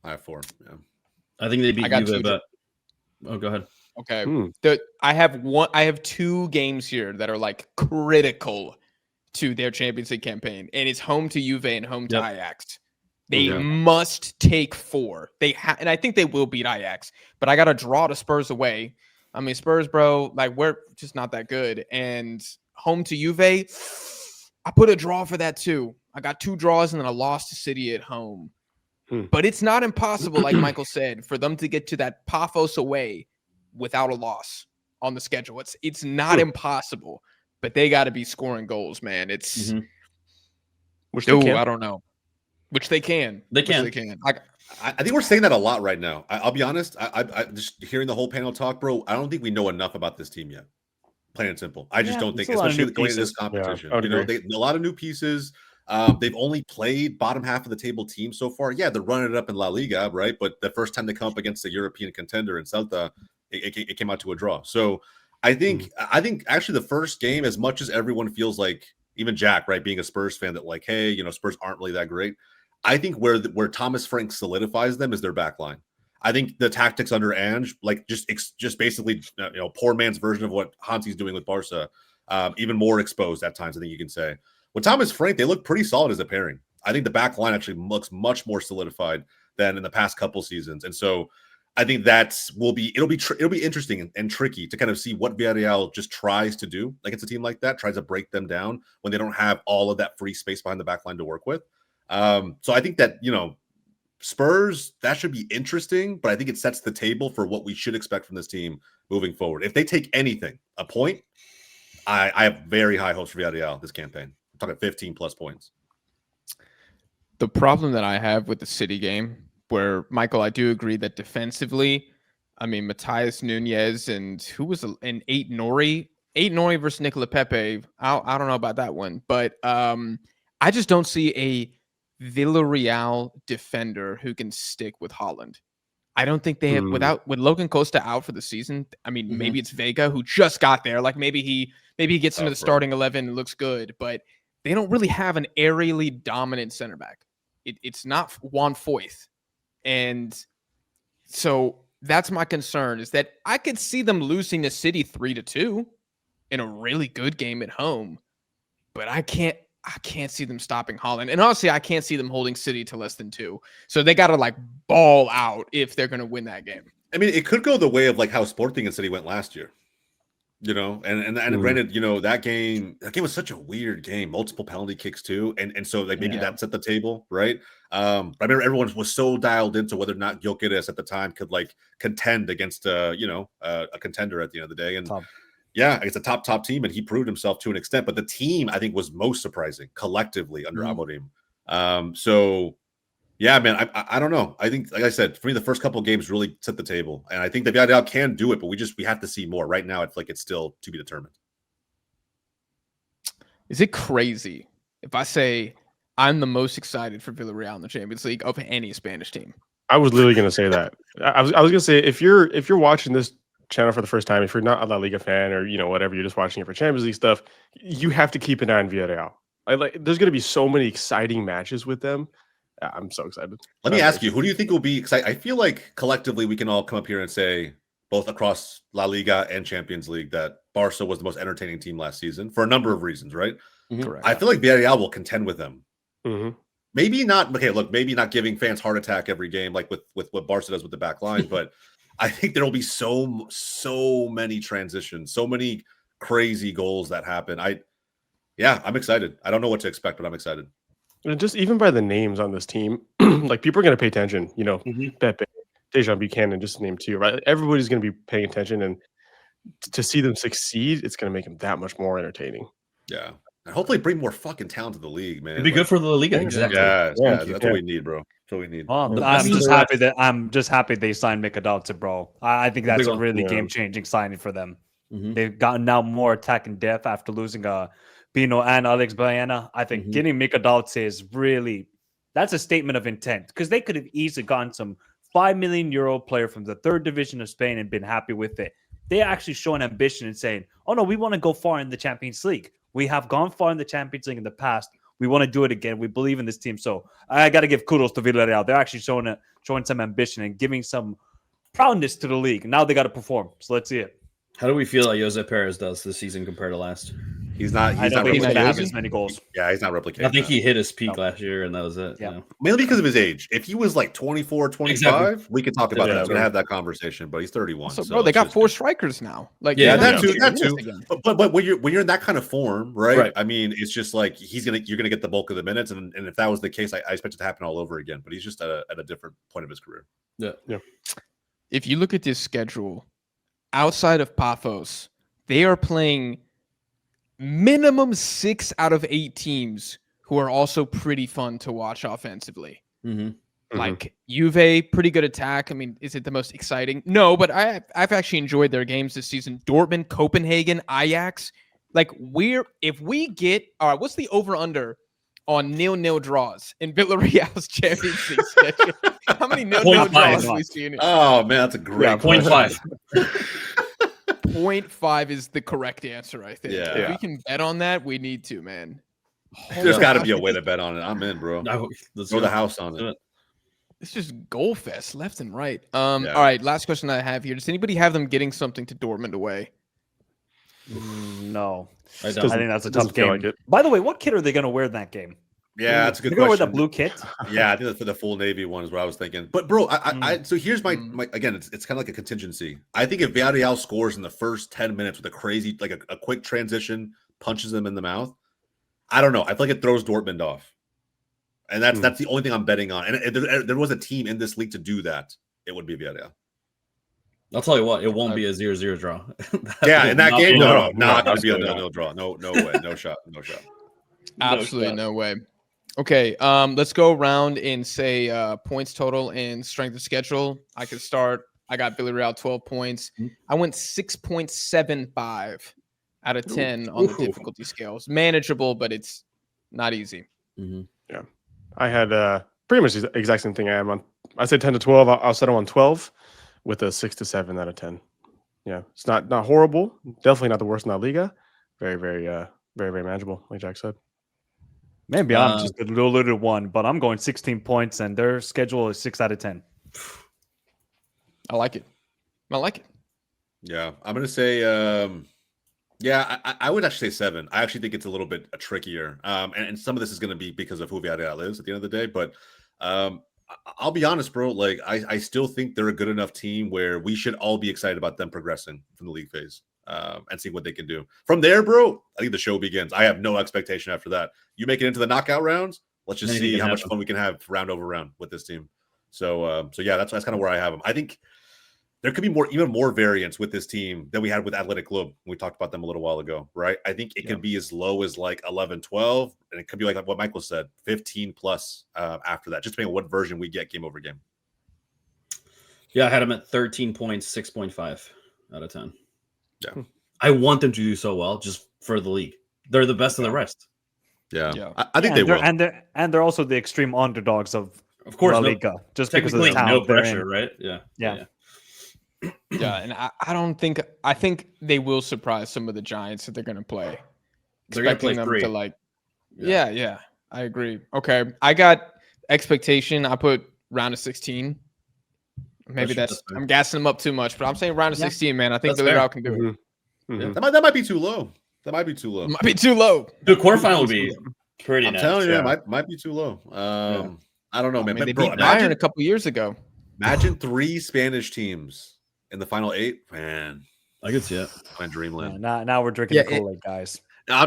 I have 4. Yeah. I think they beat Juve, but go ahead. Okay. I have 2 games here that are like critical to their Champions League campaign, and it's home to Juve and home to Ajax. They must take 4. And I think they will beat Ajax, but I got to draw to Spurs away. I mean, Spurs, bro, like we're just not that good. And home to Juve, I put a draw for that too. I got 2 draws and then a loss to City at home. But it's not impossible, like Michael said, for them to get to that Pafos away without a loss on the schedule. It's not impossible, but they got to be scoring goals, man. It's which they can. I don't know. Which they can. They can. I think we're saying that a lot right now. I'll be honest. I just hearing the whole panel talk, bro. I don't think we know enough about this team yet. Plain and simple. I just don't think, especially going into this competition. Yeah, a lot of new pieces. They've only played bottom half of the table team so far. Yeah, they're running it up in La Liga, right? But the first time they come up against a European contender in Celta, it came out to a draw. So I think actually the first game, as much as everyone feels like, even Jack, right, being a Spurs fan, that like, hey, Spurs aren't really that great. I think where Thomas Frank solidifies them is their back line. I think the tactics under Ange, like just basically, poor man's version of what Hansi's doing with Barca, even more exposed at times, I think you can say. With Thomas Frank, they look pretty solid as a pairing. I think the back line actually looks much more solidified than in the past couple seasons. And so I think it'll be interesting and tricky to kind of see what Villarreal just tries to do against a team like that, tries to break them down when they don't have all of that free space behind the back line to work with. So I think that, Spurs, that should be interesting, but I think it sets the table for what we should expect from this team moving forward. If they take anything, a point, I have very high hopes for Villarreal this campaign. I'm talking 15 plus points. The problem that I have with the City game, where, Michael, I do agree that defensively, I mean, Matheus Nunes and who was an 8 Nori versus Nicola Pepe. I don't know about that one, but I just don't see a Villarreal defender who can stick with Haaland. I don't think they have with Logan Costa out for the season. I mean, maybe it's Vega who just got there. Like maybe he gets into the starting 11 and looks good, but they don't really have an aerially dominant center back. It's not Juan Foyth. And so that's my concern, is that I could see them losing to City 3-2 in a really good game at home, but I can't I can't see them stopping Haaland. And honestly, I can't see them holding City to less than 2. So they got to like ball out if they're going to win that game. I mean, it could go the way of like how Sporting and City went last year. You know, and granted, you know, that game was such a weird game, multiple penalty kicks too. And so like maybe that set the table, right? I remember everyone was so dialed into whether or not Gyökeres at the time could like contend against a contender at the end of the day. And it's a top team, and he proved himself to an extent. But the team, I think, was most surprising collectively under Amorim. So yeah, man, I don't know. I think, like I said, for me, the first couple of games really set the table, and I think the Villarreal can do it, but we have to see more. Right now, it's still to be determined. Is it crazy if I say I'm the most excited for Villarreal in the Champions League of any Spanish team? I was literally going to say that. I was going to say if you're watching this channel for the first time, if you're not a La Liga fan or whatever, you're just watching it for Champions League stuff, you have to keep an eye on Villarreal. There's going to be so many exciting matches with them. I'm so excited. Let me ask you, who do you think will be excited? I feel like collectively we can all come up here and say, both across La Liga and Champions League, that Barca was the most entertaining team last season for a number of reasons, right? Correct. I feel like Villarreal will contend with them. Maybe not giving fans heart attack every game like with what Barca does with the back line, but I think there will be so many transitions, so many crazy goals that happen. I'm excited. I don't know what to expect, but I'm excited. And just even by the names on this team, like people are going to pay attention. Pepe, Dejan Buchanan, just to name 2, right? Everybody's going to be paying attention, and to see them succeed, it's going to make them that much more entertaining. Yeah, and hopefully bring more fucking talent to the league, man. It'd be good for the Liga. Exactly. Yeah, that's what we need, bro. That's what we need. Well, I'm just happy they signed Mikadalce, bro. I think that's a really game-changing signing for them. They've gotten now more attacking depth after losing Pino and Alex Baena. I think getting Mikadalce is that's a statement of intent, because they could have easily gotten some €5 million player from the 3rd division of Spain and been happy with it. They're actually showing ambition and saying, oh no, we want to go far in the Champions League. We have gone far in the Champions League in the past. We want to do it again. We believe in this team. So I got to give kudos to Villarreal. They're actually showing some ambition and giving some proudness to the league. Now they got to perform. So let's see it. How do we feel like Jose Perez does this season compared to last? He's not going to have as many goals. Yeah, he's not replicating. I think he hit his peak last year, and that was it. Yeah. Mainly because of his age. If he was like 24, 25, we could talk about that. We're going to have that conversation, but he's 31. So bro, they got 4 strikers now. Like, that too. But when you're in that kind of form, right? I mean, it's just like you're gonna get the bulk of the minutes, and if that was the case, I expect it to happen all over again. But he's just at a different point of his career. Yeah. If you look at this schedule, outside of Paphos, they are playing minimum 6 out of 8 teams who are also pretty fun to watch offensively. Like Juve, pretty good attack. I mean, is it the most exciting? No, but I've actually enjoyed their games this season. Dortmund, Copenhagen, Ajax. Like if we get what's the over/under on 0-0 draws in Villarreal's Champions League schedule? How many 0-0 draws have we seen? Oh man, that's a great 0.5. 0.5 is the correct answer, I think. Yeah. If we can bet on that, we need to, man. There's got to be a way to bet on it. I'm in, bro. Let's throw the house on it. It's just goal fest left and right. All right, last question I have here. Does anybody have them getting something to Dortmund away? No. I think that's a tough game. By the way, what kit are they going to wear in that game? Yeah, that's a good question. Wear the blue kit? Yeah, I think that's for the full Navy one is what I was thinking. But bro, so here's my again, it's kind of like a contingency. I think if Villarreal scores in the first 10 minutes with a crazy, like a quick transition, punches them in the mouth, I don't know. I feel like it throws Dortmund off. And that's the only thing I'm betting on. And if there was a team in this league to do that, it would be Villarreal. I'll tell you what, it won't be a 0-0 draw. Yeah, in that game, no, not going to be a no draw. No way, no shot. Absolutely no way. Okay, let's go around and say points total and strength of schedule. I could start. I got Villarreal 12 points. I went 6.75 out of 10 on the difficulty scales. Manageable, but it's not easy. Yeah, I had pretty much the exact same thing I am on. I said 10 to 12. I'll settle on 12 with a 6 to 7 out of 10. Yeah, it's not horrible. Definitely not the worst in La Liga. Very, very, very manageable, like Jack said. Maybe I'm just a little one, but I'm going 16 points, and their schedule is 6 out of 10. I like it. Yeah, I'm going to say Yeah, I would actually say 7. I actually think it's a little bit trickier. And some of this is going to be because of who Villarreal is at the end of the day. But I'll be honest, bro. Like, I still think they're a good enough team where we should all be excited about them progressing from the league phase and see what they can do. From there, bro, I think the show begins. I have no expectation after that. You make it into the knockout rounds. Let's just see how much fun we can have round over round with this team. So yeah, that's kind of where I have them. I think there could be even more variance with this team than we had with Athletic Club. We talked about them a little while ago, right? I think it can be as low as like 11, 12, and it could be like what Michael said, 15 plus after that, just depending on what version we get game over game. Yeah, I had them at 13 points, 6.5 out of 10. Yeah. I want them to do so well just for the league. They're the best of the rest. Yeah. I think they will. And they're also the extreme underdogs of course, La Liga, just because of the no pressure, right? Yeah. Yeah, and I don't think I think they will surprise some of the Giants that they're going to play. They're going to play 3. To like, yeah, I agree. Okay, I got expectation. I put round of 16. Maybe I'm gassing them up too much, but I'm saying round of 16, man. I think Villarreal can do it. Mm-hmm. That might be too low. Might be too low. The quarterfinal would be pretty I'm nice. telling you, it might be too low. I don't know, man. They beat Bayern a couple years ago. Imagine 3 Spanish teams in the final 8, man. I could see it. My dreamland. Now we're drinking the Kool-Aid, guys.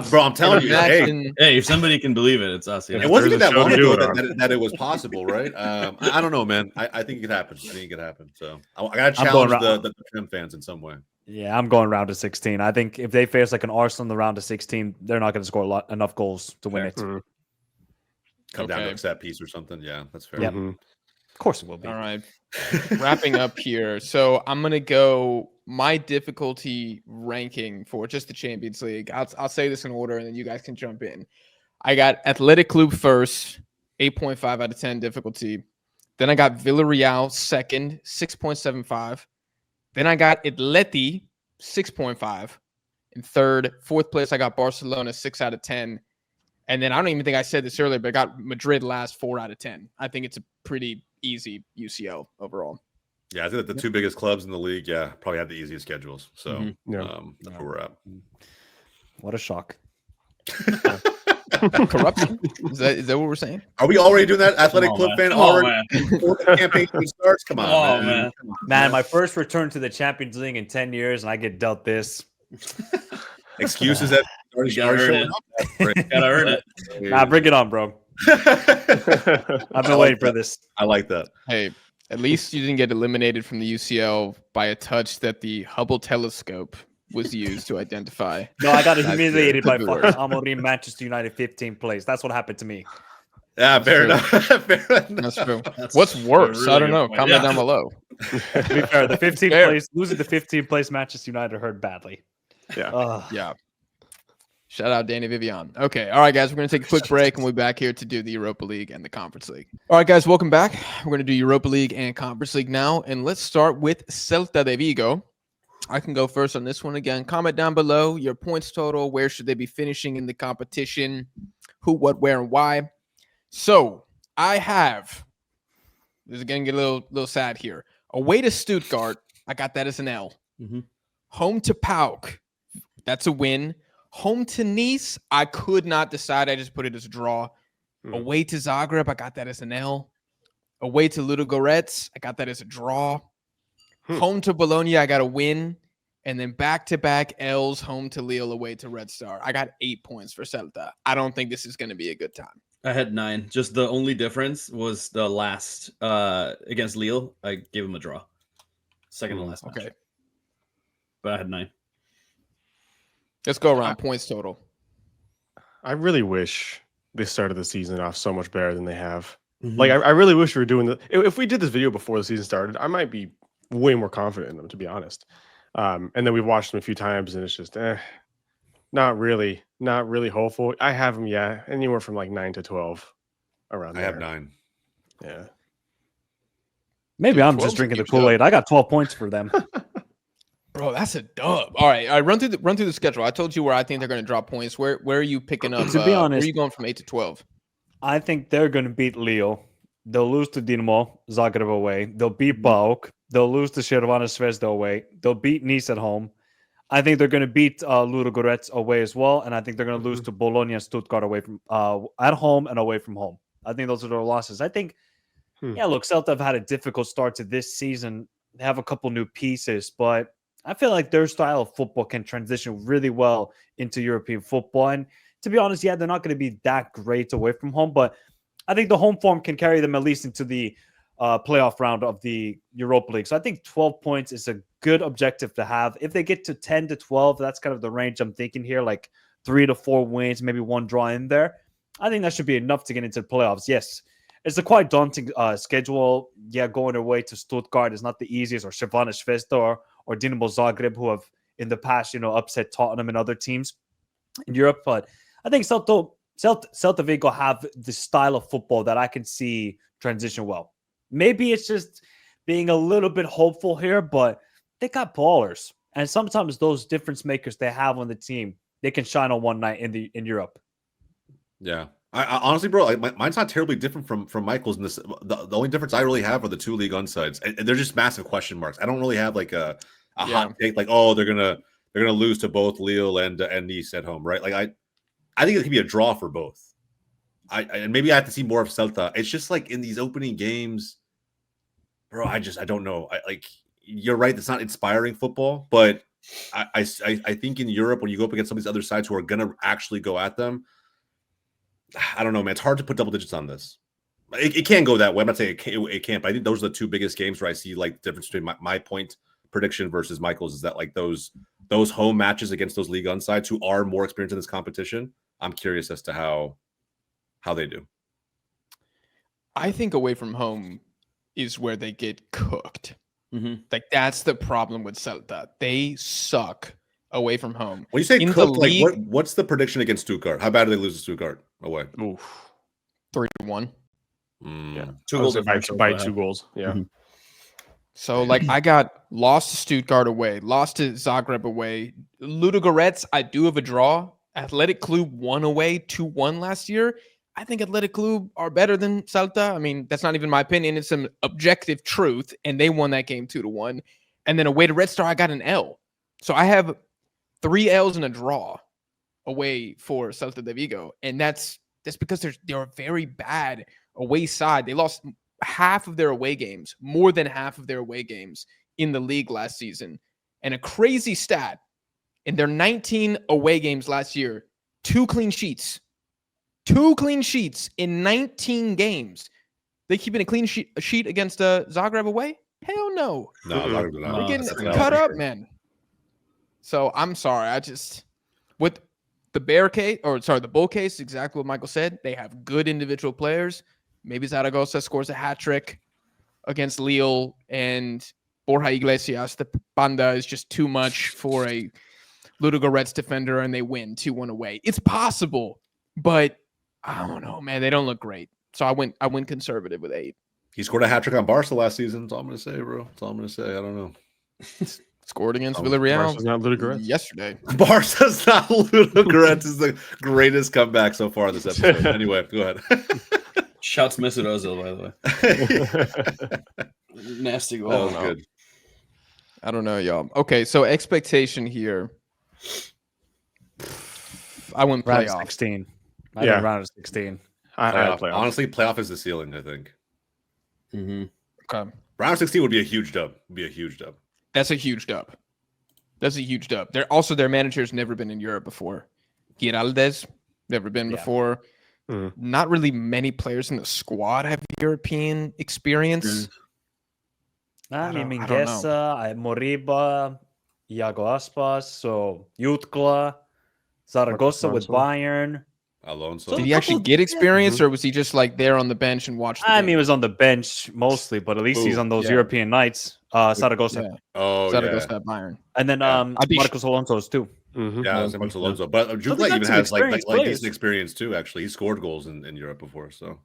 Bro, I'm telling you. Hey, if somebody can believe it, it's us. It wasn't that long ago that it was possible, right? I don't know, man. I think it could happen. So I got to challenge the Prem fans in some way. Yeah, I'm going round of 16. I think if they face like an Arsenal in the round of 16, they're not going to score enough goals to win it. Come down to a set piece or something. Yeah, that's fair. Yeah. Of course it will be. All right. Wrapping up here. So I'm going to go my difficulty ranking for just the Champions League. I'll say this in order and then you guys can jump in. I got Athletic Club first, 8.5 out of 10 difficulty. Then I got Villarreal second, 6.75. Then I got Atleti, 6.5. And fourth place, I got Barcelona, 6 out of 10. And then I don't even think I said this earlier, but I got Madrid last, 4 out of 10. I think it's a pretty easy UCL overall. Yeah, I think that the 2 biggest clubs in the league, probably have the easiest schedules. So that's where we're at. What a shock. Corruption? Is that what we're saying? Are we already doing that? Athletic Club fan already before the campaign starts? Come on, man. Man, my first return to the Champions League in 10 years, and I get dealt this. Excuses that already showing up. Gotta earn it. Nah, bring it on, bro. I've been waiting for this. I like that. Hey, at least you didn't get eliminated from the UCL by a touch that the Hubble telescope was used to identify. No, I got humiliated by fucking Amorim, Manchester United 15th place. That's what happened to me. Yeah, fair enough. That's true. What's worse? Really I don't know. Comment down below. To be fair, the 15th place, losing the 15th place Manchester United hurt badly. Yeah. Shout out Danny Vivian. Okay. All right, guys. We're going to take a quick break and we'll be back here to do the Europa League and the Conference League. All right, guys. Welcome back. We're going to do Europa League and Conference League now. And let's start with Celta Vigo. I can go first on this one again. Comment down below your points total. Where should they be finishing in the competition? Who, what, where, and why? So I have, this is going to get a little sad here. Away to Stuttgart. I got that as an L. Mm-hmm. Home to PAOK. That's a win. Home to Nice, I could not decide. I just put it as a draw. Away to Zagreb, I got that as an L. Away to Ludogorets, I got that as a draw. Home to Bologna, I got a win. And then back-to-back L's, home to Lille, away to Red Star. I got 8 points for Celta. I don't think this is going to be a good time. I had 9. Just the only difference was the last against Lille. I gave him a draw. Second to last match. Okay. But I had 9. Let's go around points total. I really wish they started the season off so much better than they have. Like, I really wish we were doing if we did this video before the season started, I might be way more confident in them, to be honest. And then we've watched them a few times, and it's just, not really hopeful. I have them, anywhere from like 9 to 12 around there. I have 9. Yeah. Maybe I'm just drinking the Kool-Aid. I got 12 points for them. Bro, that's a dub. All right, run through the schedule. I told you where I think they're going to drop points. Where are you picking up? To be honest, where are you going from 8 to 12? I think they're going to beat Lille. They'll lose to Dinamo Zagreb away. They'll beat PAOK. They'll lose to Crvena Zvezda away. They'll beat Nice at home. I think they're going to beat Ludogorets away as well, and I think they're going to lose to Bologna and Stuttgart away from at home and away from home. I think those are their losses. I think, yeah, look, Celta have had a difficult start to this season. They have a couple new pieces, but I feel like their style of football can transition really well into European football. And to be honest, yeah, they're not going to be that great away from home, but I think the home form can carry them at least into the playoff round of the Europa League. So I think 12 points is a good objective to have. If they get to 10 to 12, that's kind of the range I'm thinking here, like 3 to 4 wins, maybe 1 draw in there. I think that should be enough to get into the playoffs. Yes, it's a quite daunting schedule. Yeah, going away to Stuttgart is not the easiest, or Crvena Zvezda or Dinamo Zagreb, who have in the past, upset Tottenham and other teams in Europe. But I think Celta Vigo have the style of football that I can see transition well. Maybe it's just being a little bit hopeful here, but they got ballers. And sometimes those difference makers they have on the team, they can shine on one night in Europe. Yeah. I honestly, bro, mine's not terribly different from Michael's. In this, the only difference I really have are the 2 League sides, and they're just massive question marks. I don't really have like a hot take, like, oh, they're gonna lose to both Lille and Nice at home, right? Like I think it could be a draw for both. And maybe I have to see more of Celta. It's just like in these opening games, bro. I don't know. You're right. It's not inspiring football, but I think in Europe when you go up against some of these other sides who are gonna actually go at them. I don't know, man. It's hard to put double digits on this. It can go that way. I'm not saying it can't, but I think those are the 2 biggest games where I see like the difference between my point prediction versus Michael's is that like those home matches against those Liga sides who are more experienced in this competition. I'm curious as to how they do. I think away from home is where they get cooked. Like that's the problem with Celta. They suck away from home. When you say cooked, like what's the prediction against Stuttgart? How bad do they lose to Stuttgart away? 3-1. Yeah, 2 goals by 2 goals. Yeah. So like I got lost to Stuttgart away, lost to Zagreb away. Ludogorets, I do have a draw. Athletic Club won away 2-1 last year. I think Athletic Club are better than Celta. I mean, that's not even my opinion. It's an objective truth, and they won that game 2-1. And then away to Red Star, I got an L. So I have 3 L's and a draw away for Celta de Vigo. And that's because they're a very bad away side. They lost half of their away games, more than half of their away games in the league last season. And a crazy stat, in their 19 away games last year, 2 clean sheets. 2 clean sheets in 19 games. They keeping a clean sheet against Zagreb away? Hell no. No, Zagreb not. They're getting cut up, man. So I'm sorry. I just with the the bull case, exactly what Michael said. They have good individual players. Maybe Zaragoza scores a hat trick against Lille, and Borja Iglesias, the Panda, is just too much for a Ludogorets defender, and they win 2-1 away. It's possible, but I don't know, man. They don't look great. So I went conservative with 8. He scored a hat trick on Barca last season. That's all I'm gonna say, bro. That's all I'm gonna say. I don't know. Scored against Villarreal not Ludogorets yesterday. Barca's not Ludogorets is the greatest comeback so far in this episode. Anyway, go ahead. Shouts Mesut Ozil, by the way. Nasty goal. That was good. I don't know, y'all. Okay, so expectation here. I went Round playoff. 16. Yeah. Round of 16. Playoff. Honestly, playoff is the ceiling, I think. Okay. Round 16 would be a huge dub. That's a huge dub. Their manager's never been in Europe before. Giraldes, never been before. Not really many players in the squad have European experience. Mingueza, Moriba, Iago Aspas, so Jutkla, Zaragoza with Bayern. Alonso. Did he actually get experience, or was he just like there on the bench and watched? He was on the bench mostly, but at least he's on those European nights. Zaragoza. Yeah. Oh, Zaragoza at Bayern. And then Marcos Alonso's too. Yeah, Marcos Alonso. But Jukla even has like decent experience too, actually. He scored goals in Europe before, so.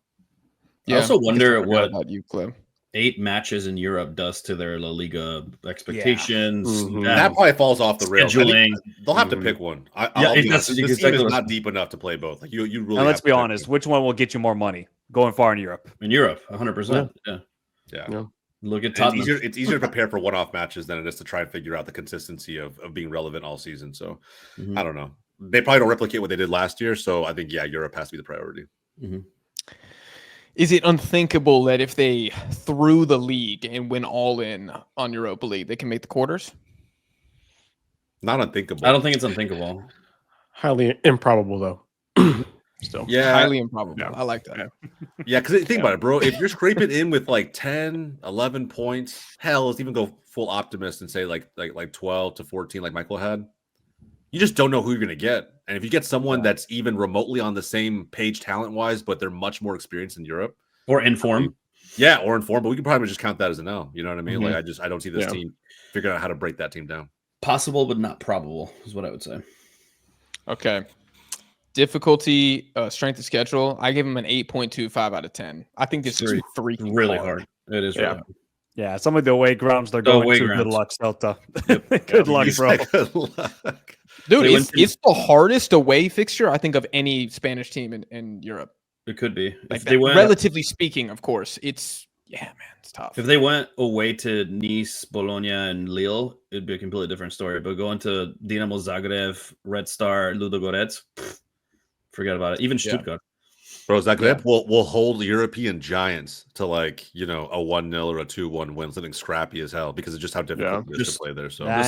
Yeah. I also wonder what about Jukla. 8 matches in Europe does to their La Liga expectations. That probably falls off the rails. They'll have to Mm-hmm. pick one. This team is not deep enough to play both. Like you really. And let's be honest, which one will get you more money going far in Europe? In Europe, 100%. Yeah. Look at It's Tottenham. easier to prepare for one-off matches than it is to try and figure out the consistency of being relevant all season. So I don't know. They probably don't replicate what they did last year. So I think, Europe has to be the priority. Is it unthinkable that if they threw the league and went all in on Europa League, they can make the quarters? Not unthinkable. I don't think it's unthinkable. Highly improbable, though. Still. Yeah. Highly improbable. Yeah. I like that. Yeah, because think about it, bro. If you're scraping in with like 10, 11 points, hell, let's even go full optimist and say like 12 to 14 like Michael had. You just don't know who you're going to get. And if you get someone that's even remotely on the same page talent-wise, but they're much more experienced in Europe. Or in form. Or in form, but we can probably just count that as an L. You know what I mean? Like, I don't see this team figuring out how to break that team down. Possible, but not probable is what I would say. Okay. Difficulty, strength of schedule. I give them an 8.25 out of 10. I think this is freaking really hard. It is really hard. Yeah, some of the away grounds they're going to. Good luck, Celta. Good luck, bro. Good luck. Dude, it's the hardest away fixture, I think, of any Spanish team in Europe. It could be. Like they went, relatively speaking, of course. It's tough. If they went away to Nice, Bologna, and Lille, it'd be a completely different story. But going to Dinamo Zagreb, Red Star, Ludogorets, forget about it. Even Stuttgart. Bro, Zagreb will hold European giants to a 1-0 or a 2-1 win, something scrappy as hell because of just how difficult it is to play there. So bro.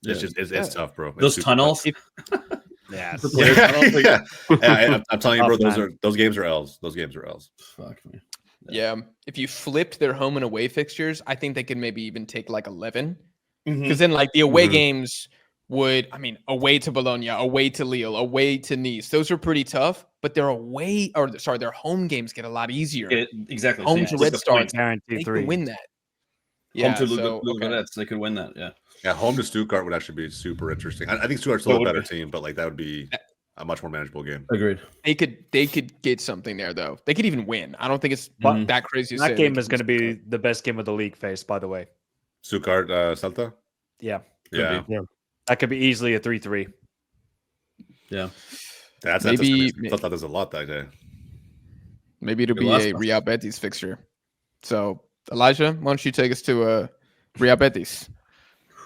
It's tough, bro. Those tunnels. I'm telling you, bro, those games are L's. Those games are L's. Fuck me. Yeah. If you flipped their home and away fixtures, I think they could maybe even take 11. Because then the away games would, away to Bologna, away to Lille, away to Nice. Those are pretty tough, but their their home games get a lot easier. Exactly. Home to Red Star, guaranteed they 3. can win that. Home to Ludogorets, they could win that. Yeah. Yeah, home to Stuttgart would actually be super interesting. I think Stuttgart's still a better team, but that would be a much more manageable game. Agreed. They could get something there though. They could even win. I don't think it's that crazy. That game is going to be the best game of the league face, by the way. Stuttgart, Celta. Yeah. That could be easily a 3-3. Yeah. That's Celta does a lot that day. Maybe it'll be a Real Betis fixture. So Elijah, why don't you take us to Real Betis?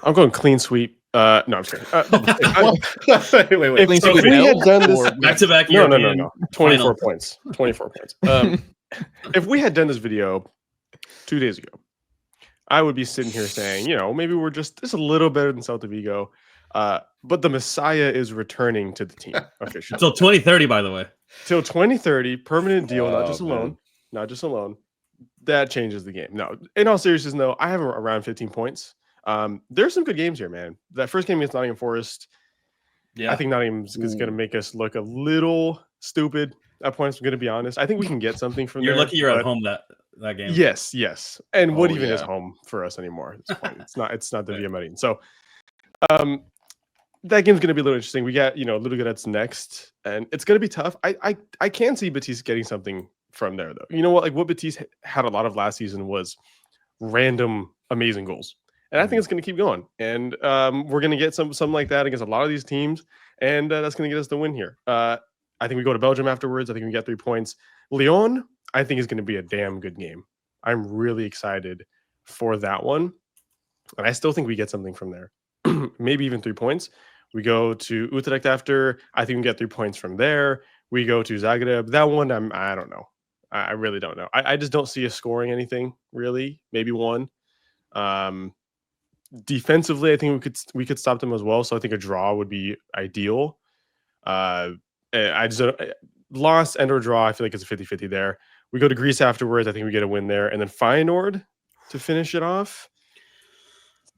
I'm going clean sweep. No, I'm just kidding. Wait. If we had done this back-to-back, no. 24 points. 24 points. If we had done this video 2 days ago, I would be sitting here saying, maybe we're just a little better than Celta Vigo. But the Messiah is returning to the team officially. Until 2030, by the way. Till 2030, permanent deal, not just a loan. That changes the game. No, in all seriousness, no, I have around 15 points. There's some good games here, man. That first game against Nottingham Forest, I think Nottingham's is going to make us look a little stupid at points. I'm going to be honest. I think we can get something from You're there. lucky you're at home that game. Yes. And what even is home for us anymore at this point? It's not the Via Marin. So that game's going to be a little interesting. We got, Ludogorets next, and it's going to be tough. I can see Betis getting something from there, though. You know what? What Betis had a lot of last season was random amazing goals. And I think it's going to keep going. And we're going to get some like that against a lot of these teams. And that's going to get us the win here. I think we go to Belgium afterwards. I think we get 3 points. Lyon, I think, is going to be a damn good game. I'm really excited for that one. And I still think we get something from there. Maybe even 3 points. We go to Utrecht after. I think we get 3 points from there. We go to Zagreb. That one, I don't know. I really don't know. I just don't see us scoring anything, really. Maybe one. Defensively, I think we could stop them as well. So I think a draw would be ideal. I just loss and or draw. I feel like it's a 50-50 there. We go to Greece afterwards. I think we get a win there. And then Feyenoord to finish it off.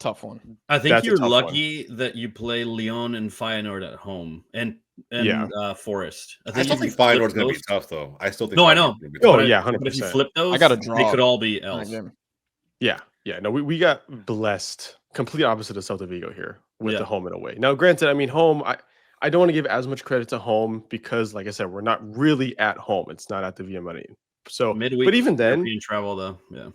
Tough one. I think you're lucky that you play Lyon and Feyenoord at home and Forest. I still think Feyenoord's going to be tough, though. I still think. No, I know. Oh, yeah, 100%. But if you flip those, I got a draw. They could all be L's. Yeah. No, we got blessed. Complete opposite of Celta Vigo here with the home and away. Now, granted, home, I don't want to give as much credit to home because, like I said, we're not really at home. It's not at the Via Marin. So, midweek, but even then, European travel though,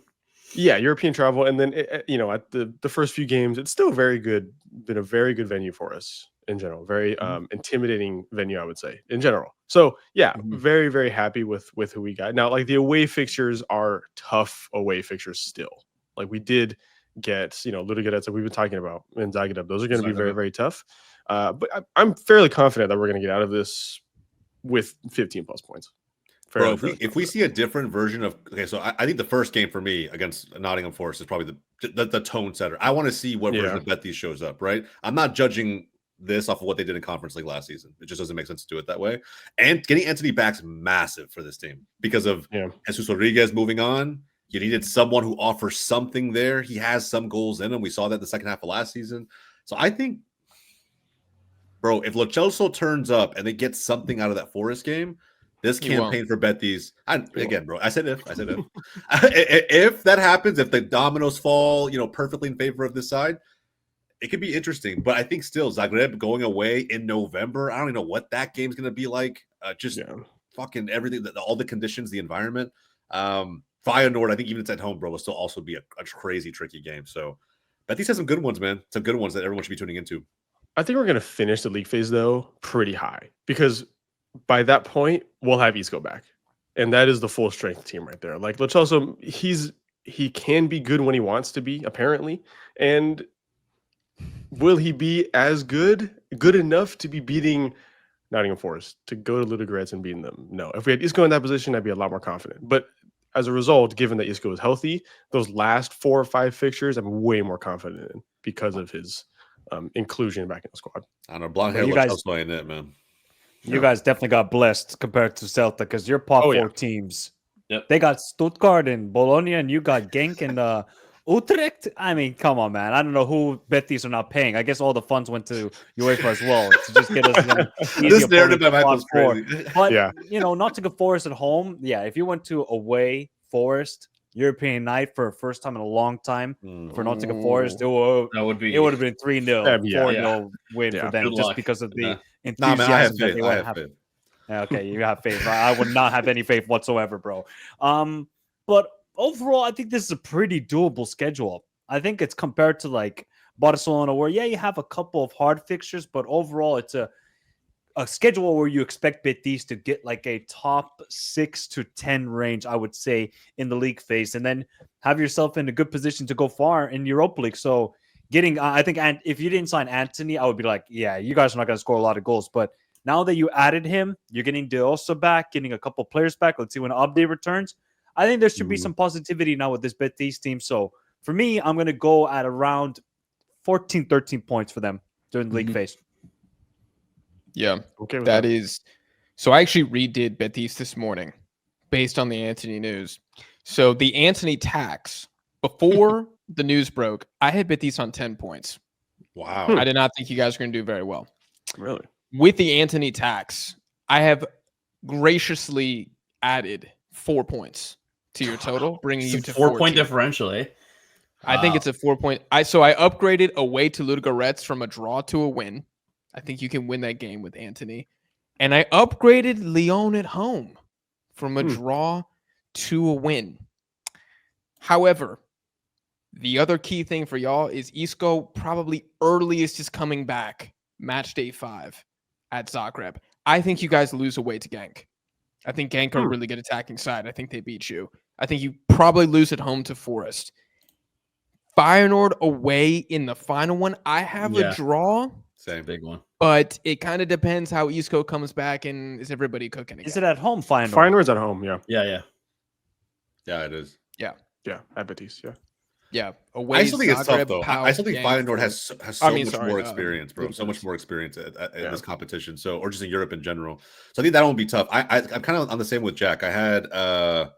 European travel, and then at the first few games, it's still very good. Been a very good venue for us in general. Very intimidating venue, I would say, in general. So yeah, very, very happy with who we got. Now, like the away fixtures are tough away fixtures still. Like we did get, Liga that we've been talking about and Zagreb. Those are going to be very, very tough. But I'm fairly confident that we're going to get out of this with 15 plus points. Bro, if we see a different version of so I think the first game for me against Nottingham Forest is probably the tone setter. I want to see what version of Betis shows up, right? I'm not judging this off of what they did in Conference League last season. It just doesn't make sense to do it that way. And getting Antony back's massive for this team because of Jesus Rodriguez moving on. You needed someone who offers something there. He has some goals in him. We saw that the second half of last season. So I think, bro, if Lo Celso turns up and they get something out of that Forest game, this campaign for Betis, again, bro, I said if. If that happens, if the dominoes fall, perfectly in favor of this side, it could be interesting. But I think still Zagreb going away in November, I don't even know what that game's going to be like. Fucking everything, all the conditions, the environment. Feyenoord, I think even it's at home, bro, will still also be a crazy, tricky game. So Betis has some good ones, man. Some good ones that everyone should be tuning into. I think we're going to finish the league phase, though, pretty high because by that point, we'll have Isco back. And that is the full strength team right there. Like, Lo Celso, he can be good when he wants to be, apparently. And will he be as good enough to be beating Nottingham Forest, to go to Ludogorets and beating them? No. If we had Isco in that position, I'd be a lot more confident. But as a result, given that Isco is healthy, those last 4 or 5 fixtures, I'm way more confident in because of his inclusion back in the squad. I don't know. Blonde hair Lo Celso ain't it, man. You guys definitely got blessed compared to Celta because your top 4 teams, they got Stuttgart and Bologna, and you got Genk and Utrecht. I mean, come on, man. I don't know who Betis are not paying. I guess all the funds went to UEFA as well to just get us this narrative that was crazy. But Nottingham Forest at home, if you went to away Forest European night for first time in a long time for Nottingham Forest, it would have been 3-0, 4-0 win for them just because of the enthusiasm that they want to have. Okay, you have faith. I would not have any faith whatsoever, bro. But overall, I think this is a pretty doable schedule. I think it's compared to like Barcelona, where you have a couple of hard fixtures, but overall, it's a schedule where you expect Betis to get like a top 6 to 10 range, I would say, in the league phase, and then have yourself in a good position to go far in Europa League. So I think if you didn't sign Antony, I would be like, you guys are not going to score a lot of goals. But now that you added him, you're getting De Osa back, getting a couple players back. Let's see when Abde returns. I think there should be some positivity now with this Betis team. So for me, I'm going to go at around 14, 13 points for them during the league phase. Yeah, that is. So I actually redid Betis this morning based on the Antony news. So the Antony tax, before the news broke, I had Betis on 10 points. Wow. I did not think you guys were going to do very well. Really? With the Antony tax, I have graciously added 4 points to your total, bringing you to 4-point differential, eh? I think it's a 4-point. So I upgraded away to Ludogorets from a draw to a win. I think you can win that game with Antony. And I upgraded Lyon at home from a draw to a win. However, the other key thing for y'all is Isco probably earliest is coming back match day 5 at Zagreb. I think you guys lose away to Genk. I think Genk are a really good attacking side. I think they beat you. I think you probably lose at home to Forest. Feyenoord away in the final one. I have a draw. Same big one. But it kind of depends how Isco comes back and is everybody cooking again. Is it at home, Feyenoord? Feyenoord's at home, yeah. Yeah, it is. Yeah, at Betis, yeah. Away I still think it's tough, though. Pau, I still think Feyenoord has so much more experience, bro. So much more experience at this competition. So, or just in Europe in general. So I think that won't be tough. I'm kind of on the same with Jack. I had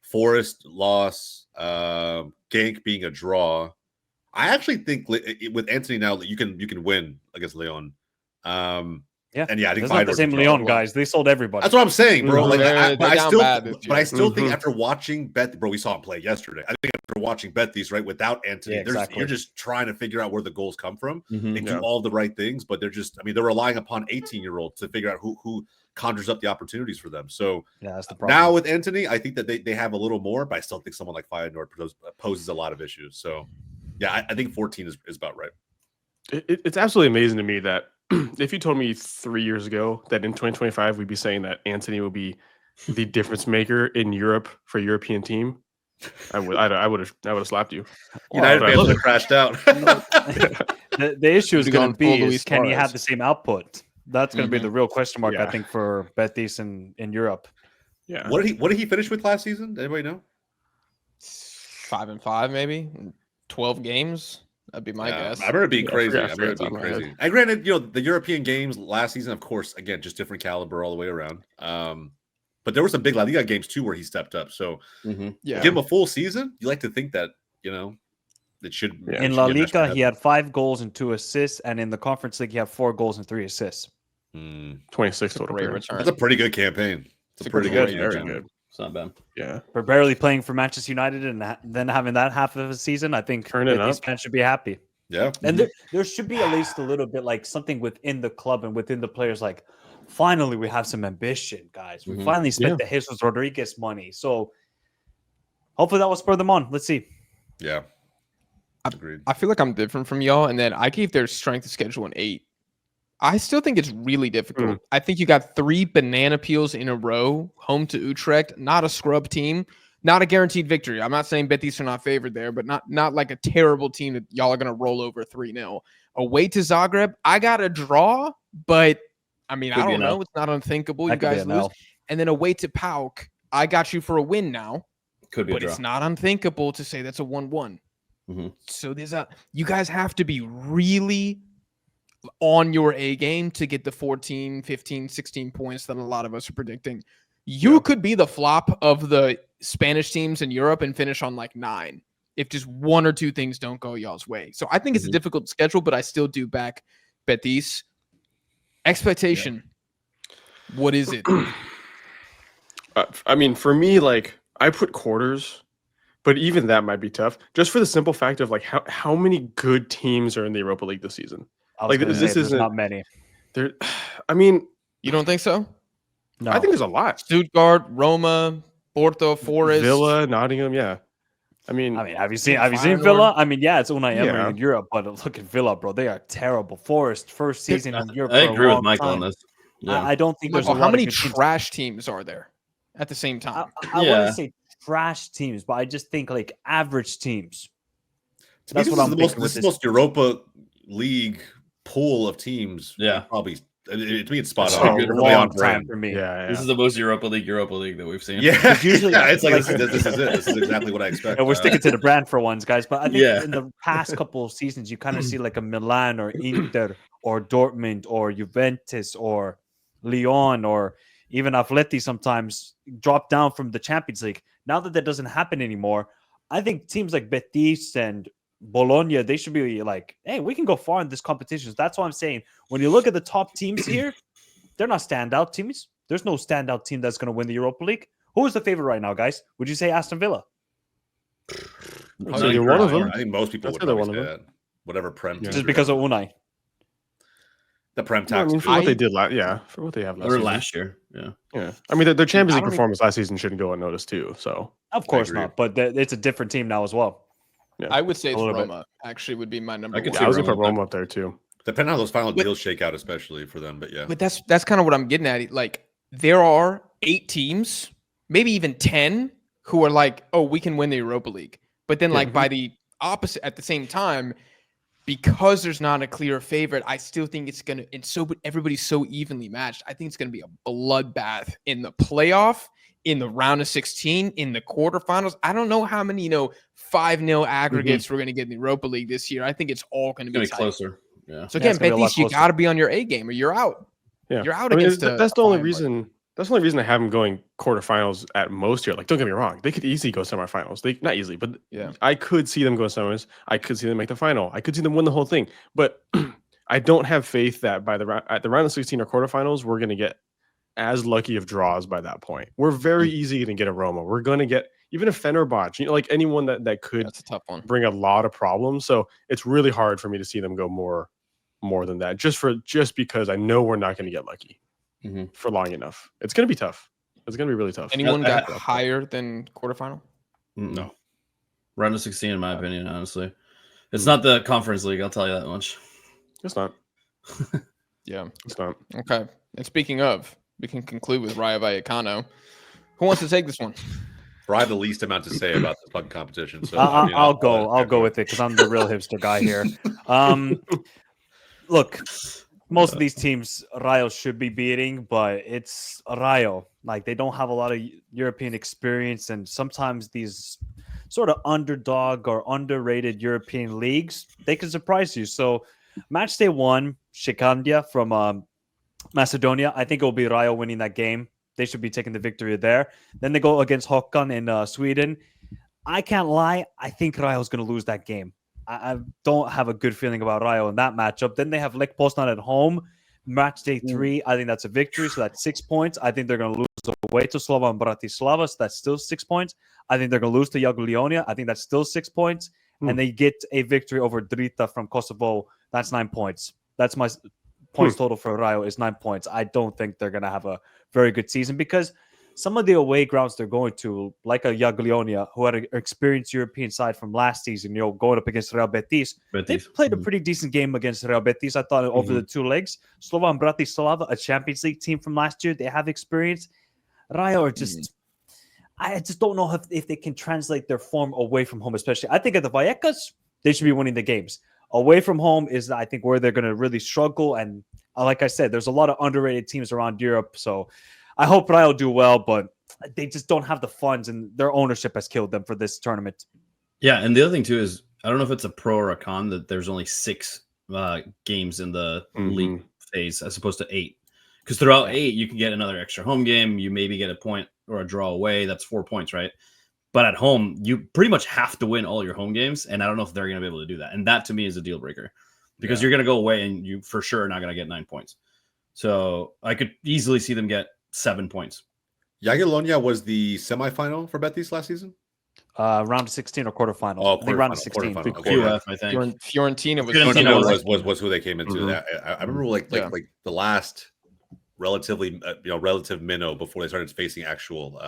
Forest loss, Genk being a draw. I actually think with Antony now that you can win against Lyon. And I think it's not the same Lyon guys. They sold everybody. That's what I'm saying, bro. Like, I still think Mm-hmm. after watching Betis, bro, we saw him play yesterday. I think after watching Betis, right, without Antony, you're just trying to figure out where the goals come from and do all the right things, but they're relying upon 18-year-olds to figure out who conjures up the opportunities for them. So that's the problem. Now with Antony, I think that they have a little more, but I still think someone like Feyenoord poses a lot of issues. So yeah, I think 14 is about right. It's absolutely amazing to me that if you told me 3 years ago that in 2025 we'd be saying that Anthony will be the difference maker in Europe for a European team, I would have slapped you. United fans would have crashed out. The issue is going to be is can he Suarez. have the same output? That's going to be the real question mark, I Yeah. think, for Betis in Europe. Yeah. What did he finish with last season? Anybody know? 5-5 maybe, 12 games. That'd be my guess. I remember it being crazy. I I remember it forgot being off my head. crazy. And granted, the European games last season, of course, again, just different caliber all the way around. But there were some big La Liga games too where he stepped up. So Yeah. give him a full season. You like to think that it should. Yeah. In La Liga, he had 5 goals and 2 assists, and in the Conference League, he had 4 goals and 3 assists. 26 total. Great appearances. return. That's a pretty good campaign. It's a pretty good. Very campaign. good. It's not bad. Yeah. For barely playing for Manchester United and then having that half of a season, I think Turn it Betis up. fans should be happy. Yeah. And there should be at least a little bit like something within the club and within the players, like finally we have some ambition, guys. We finally spent the Jesus Rodriguez money. So hopefully that will spur them on. Let's see. Yeah. Agreed. I feel like I'm different from y'all, and then I gave their strength of schedule an 8. I still think it's really difficult. I think you got 3 banana peels in a row, home to Utrecht, not a scrub team, not a guaranteed victory. I'm not saying Betis are not favored there, but not like a terrible team that y'all are going to roll over 3-0. Away to Zagreb, I got a draw, but I mean, I don't know. It's not unthinkable. You guys lose. And then away to PAOK, I got you for a win now. Could be but a draw. It's not unthinkable to say that's a 1-1. So you guys have to be really on your A game to get the 14, 15, 16 points that a lot of us are predicting. You could be the flop of the Spanish teams in Europe and finish on like 9 if just 1 or 2 things don't go y'all's way. So I think it's a difficult schedule, but I still do back Betis. Expectation. What is it? I mean, for me, like I put quarters, but even that might be tough. Just for the simple fact of like how many good teams are in the Europa League this season. Like this isn't not many. There, I mean, You don't think so? No. I think there's a lot. Stuttgart, Roma, Porto, Forest, Villa, Nottingham, yeah. I mean, have you seen Villa? I mean, yeah, it's Unai Emery Yeah. in Europe, but look at Villa, bro. They are terrible. Forest, first season in Europe. I for a agree with long Michael on time. this. Yeah. I don't think there's Michael, a lot how many of good teams. trash teams are there at the same time? I wouldn't say trash teams, but I just think like average teams. That's what I'm thinking this with is the most Europa League pool of teams. Yeah. Probably. To me, it's spot It's on. a It's really long on time brand. for me. yeah. This is the most Europa League that we've seen. Yeah. usually- It's like like- this is it. This is exactly what I expect. And we're sticking to the brand for once, guys. But I think Yeah. in the past couple of seasons, you kind of see like a Milan or Inter or Dortmund or Juventus or Lyon or even Atleti sometimes drop down from the Champions League. Now that doesn't happen anymore, I think teams like Betis and Bologna, they should be like, hey, we can go far in this competition. That's why I'm saying when you look at the top teams here, they're not standout teams. There's no standout team that's going to win the Europa League. Who is the favorite right now, guys? Would you say Aston Villa? Either one of them. I think most people That's would either probably one say of that. Whatever Prem. Just because of Unai. the Prem I tax. mean, for what they did for what they have Or season. last year. Yeah. Yeah. I mean, their Champions I League don't performance last season shouldn't go unnoticed too. So Of course agree. not, but it's a different team now as well. yeah, I would say it's A little bit. Roma. Actually, would be my number I could one. see I was gonna put Roma. Roma up there too. Depending on how those final But- deals shake out, especially for them. But yeah. But that's kind of what I'm getting at. Like there are 8 teams, maybe even 10, who are like, oh, we can win the Europa League. But then, like by the opposite, at the same time, because there's not a clear favorite, I still think it's gonna. And so, but everybody's so evenly matched. I think it's gonna be a bloodbath in the playoff, in the round of 16, in the quarterfinals. I don't know how many 5-0 aggregates we're gonna get in the Europa League this year. I think it's all gonna It's be going to be tight. closer. Yeah. So Yeah, again, it's gonna be a lot Betis, you closer. got to be on your A game, or you're out. Yeah, You're out I mean, against that's the only fine reason. That's the only reason I have them going quarterfinals at most here. Like, don't get me wrong, they could easily go semifinals. They not easily, but Yeah. I could see them go semis. I could see them make the final. I could see them win the whole thing. But I don't have faith that at the round of 16 or quarterfinals, we're going to get as lucky of draws by that point. We're very easy going to get a Roma. We're going to get even a Fenerbahce, like anyone that could That's a tough one. bring a lot of problems. So it's really hard for me to see them go more than that. Just because I know we're not going to get lucky for long enough. It's going to be tough. It's going to be really tough. Anyone I- got higher than quarterfinal? No. Round of 16, in my opinion, honestly. It's not the Conference League, I'll tell you that much. It's not. Yeah. It's not. Okay. And speaking of, we can conclude with Rayo Vallecano. Who wants to take this one? I have the least amount to say about this fucking competition. So I'll go with it because I'm the real hipster guy here. Look, most of these teams Rayo should be beating, but it's Rayo. Like, they don't have a lot of European experience, and sometimes these sort of underdog or underrated European leagues, they can surprise you. So match day 1, Shikandia from Macedonia. I think it will be Rayo winning that game. They should be taking the victory there. Then they go against Håkan in Sweden. I can't lie. I think Rayo is going to lose that game. I don't have a good feeling about Rayo in that matchup. Then they have Lech Poznan at home. Match day 3, I think that's a victory. So that's 6 points. I think they're going to lose away to Slovan Bratislava. So that's still 6 points. I think they're going to lose to Jagiellonia. I think that's still 6 points. And they get a victory over Drita from Kosovo. That's 9 points. That's my points total for Rayo is 9 points. I don't think they're going to have a very good season because some of the away grounds they're going to, like a Jagiellonia, who had an experienced European side from last season, going up against Real Betis. They played a pretty decent game against Real Betis, I thought, over the 2 legs. Slovan Bratislava, a Champions League team from last year, they have experience. Rayo are just... I just don't know if they can translate their form away from home, especially. I think at the Vallecas, they should be winning the games. Away from home is, I think, where they're going to really struggle. And like I said, there's a lot of underrated teams around Europe. So I hope Rayo do well, but they just don't have the funds, and their ownership has killed them for this tournament. Yeah, and the other thing, too, is I don't know if it's a pro or a con that there's only 6 games in the league phase as opposed to 8. Because throughout 8, you can get another extra home game. You maybe get a point or a draw away. That's 4 points, right? But at home, you pretty much have to win all your home games. And I don't know if they're going to be able to do that. And that, to me, is a deal breaker. Because you're going to go away and you for sure are not going to get 9 points. So I could easily see them get 7 points. Jagiellonia was the semifinal for Betis last season? Round of 16 or quarterfinal? Oh, I think round of 16. Okay, QF, I think. Fiorentina was who they came into. I remember like the last relative minnow before they started facing actual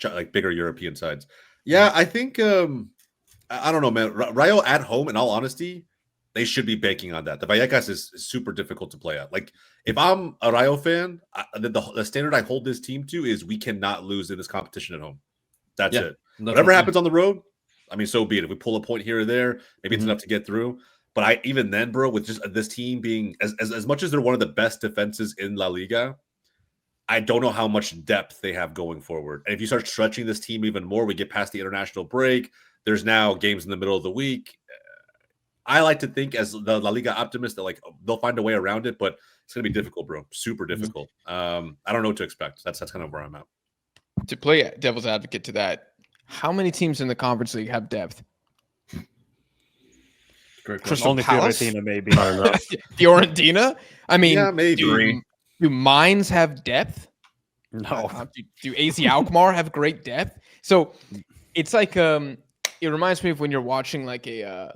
like bigger European sides. Yeah, I think I don't know, man. Rayo at home, in all honesty, they should be banking on that. The Vallecas is super difficult to play at. Like, if I'm a Rayo fan, the standard I hold this team to is we cannot lose in this competition at home. That's it. Whatever happens on the road, I mean, so be it. If we pull a point here or there, maybe it's enough to get through. But even then, bro, with just this team being as much as they're one of the best defenses in La Liga, I don't know how much depth they have going forward. And if you start stretching this team even more, we get past the international break. There's now games in the middle of the week. I like to think, as the La Liga optimist, that like they'll find a way around it, but it's going to be difficult, bro. Super difficult. I don't know what to expect. That's kind of where I'm at. To play devil's advocate to that, how many teams in the Conference League have depth? Only Fiorentina, maybe. Fiorentina? I mean, yeah, maybe. Do Mines have depth? No. Do AZ Alkmaar have great depth? So it's like it reminds me of when you're watching like an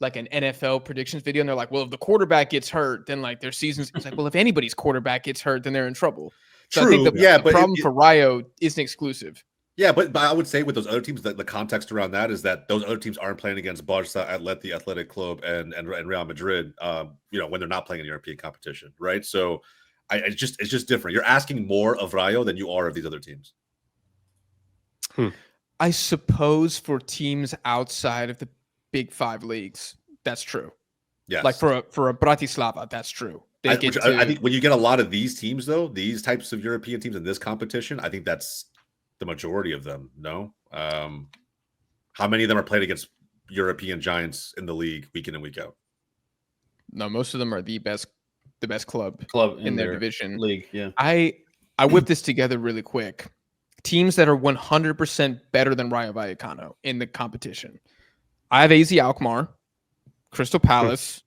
NFL predictions video, and they're like, well, if the quarterback gets hurt, then like their season's it's like, well, if anybody's quarterback gets hurt, then they're in trouble. So True. I think the problem for Rayo isn't exclusive. Yeah, but I would say with those other teams, that the context around that is that those other teams aren't playing against Barca, Atleti, Athletic Club, and Real Madrid. When they're not playing in European competition, right? So it's just different. You're asking more of Rayo than you are of these other teams. I suppose for teams outside of the Big 5 leagues, that's true. Yes. Like for a Bratislava, that's true. I think when you get a lot of these teams, though, these types of European teams in this competition, I think that's the majority of them. No, how many of them are played against European giants in the league week in and week out? No, most of them are the best club in their division league. Yeah, I whipped this together really quick. Teams that are 100% better than Rayo Vallecano in the competition. I have AZ Alkmaar, Crystal Palace,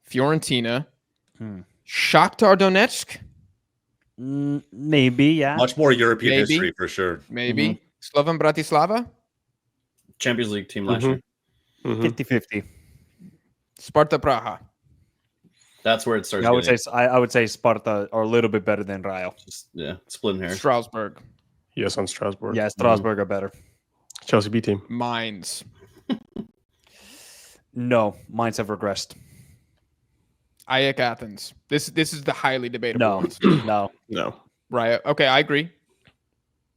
Fiorentina, Shakhtar Donetsk. Maybe, yeah. Much more European history for sure. Maybe. Slovan Bratislava. Champions League team last year. 50-50. Sparta Praha. That's where it starts. I would say Sparta are a little bit better than Rayo. Splitting hairs. Strasbourg. Yes, on Strasbourg. Yeah, Strasbourg are better. Chelsea B team. Mainz. No, Mainz have regressed. AEK Athens. This is the highly debatable No, ones. No. Rayo. Okay, I agree.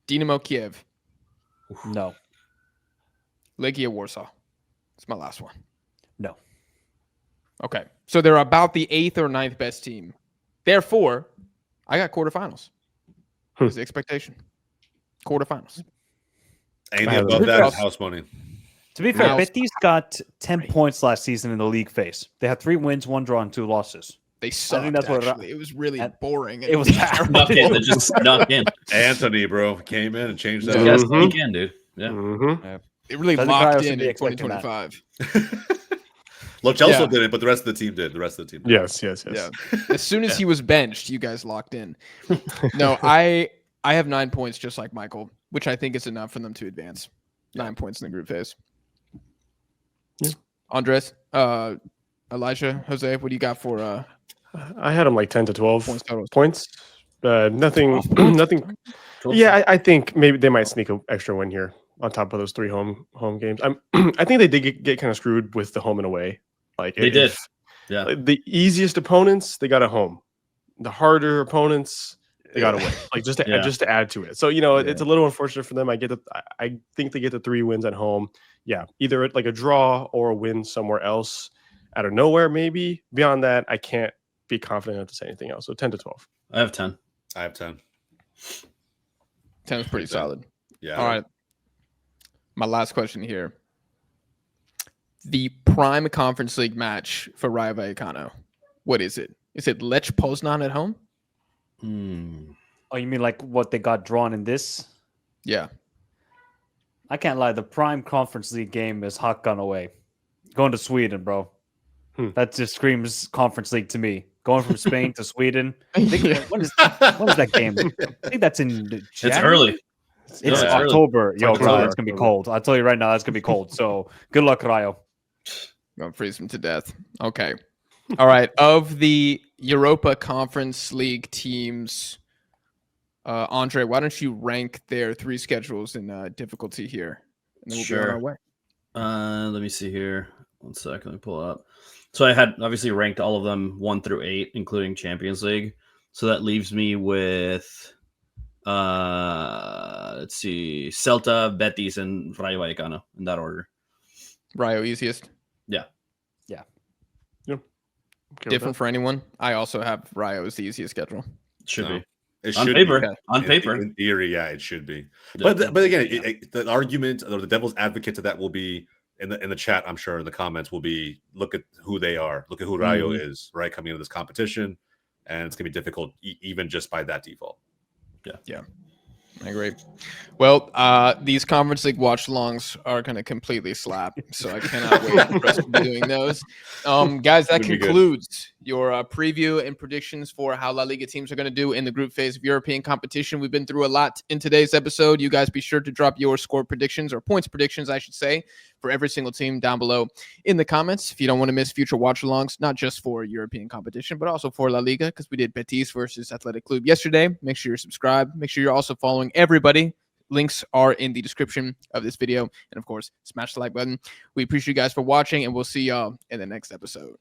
Dynamo Kiev. no, Legia Warsaw. It's my last one. no. Okay, so they're about the 8th or 9th best team. Therefore, I got quarterfinals. Is the expectation. Quarterfinals. Anything above that is house money. To be fair, House Betis got 10 points last season in the league phase. They had 3 wins, 1 draw, and 2 losses. They sucked, think that's what actually. It was really boring. It was Snuck in. They just snuck in. Anthony, bro, came in and changed that. Yes, he can, dude. Yeah. It really Celta locked Vigo in should be 2025. Lo Celso Yeah. didn't, but the rest of the team did. Yes. Yeah. As soon as he was benched, you guys locked in. No, I have 9 points just like Michael, which I think is enough for them to advance. 9 points in the group phase. Yeah. Andres, Elijah, Jose, what do you got for I had them like 10 to 12 points total? points. Nothing. Cool. Yeah, I think maybe they might sneak an extra win here on top of those 3 home games. I think they did get kind of screwed with the home and away. Like They did. Yeah. Like, the easiest opponents they got at home. The harder opponents they got away. Like just to add to it. So it's a little unfortunate for them. I think they get the 3 wins at home. Yeah, either like a draw or a win somewhere else out of nowhere. Maybe beyond that, I can't be confident enough to say anything else. So 10 to 12. I have 10. I have 10. 10 is pretty solid. Yeah. All right. My last question here. The prime Conference League match for Rayo Vallecano. What is it? Is it Lech Poznan at home? Oh, you mean like what they got drawn in this? Yeah. I can't lie. The prime Conference League game is Hakan away. Going to Sweden, bro. That just screams Conference League to me. Going from Spain to Sweden. When is that game? I think that's in January. It's early. It's October. Yo, bro, it's going to be cold. I'll tell you right now, that's going to be cold. So good luck, Rayo. Gonna freeze them to death. Okay. All right. Of the Europa Conference League teams, Andre, why don't you rank their 3 schedules in difficulty here? And then we'll be on our way. Let me see here. 1 second. Let me pull it up. So I had obviously ranked all of them 1 through 8, including Champions League. So that leaves me with, let's see, Celta, Betis, and Rayo Vallecano in that order. Rayo easiest. Yeah. Okay, Different for anyone. I also have Rayo as the easiest schedule. Should be. It On should paper. be. On paper. In theory, yeah, it should be. Yeah. But again, the argument or the devil's advocate to that will be in the chat. I'm sure in the comments will be look at who they are. Look at who Rayo is, right, coming into this competition, and it's gonna be difficult even just by that default. Yeah. I agree. Well, these Conference League watch-alongs are going to completely slap, so I cannot wait for us to be doing those. Guys, that concludes your preview and predictions for how La Liga teams are going to do in the group phase of European competition. We've been through a lot in today's episode. You guys be sure to drop your score predictions, or points predictions, I should say, for every single team down below in the comments. If you don't want to miss future watch-alongs, not just for European competition, but also for La Liga, because we did Betis versus Athletic Club yesterday. Make sure you're subscribed. Make sure you're also following everybody. Links are in the description of this video. And of course, smash the like button. We appreciate you guys for watching, and we'll see y'all in the next episode.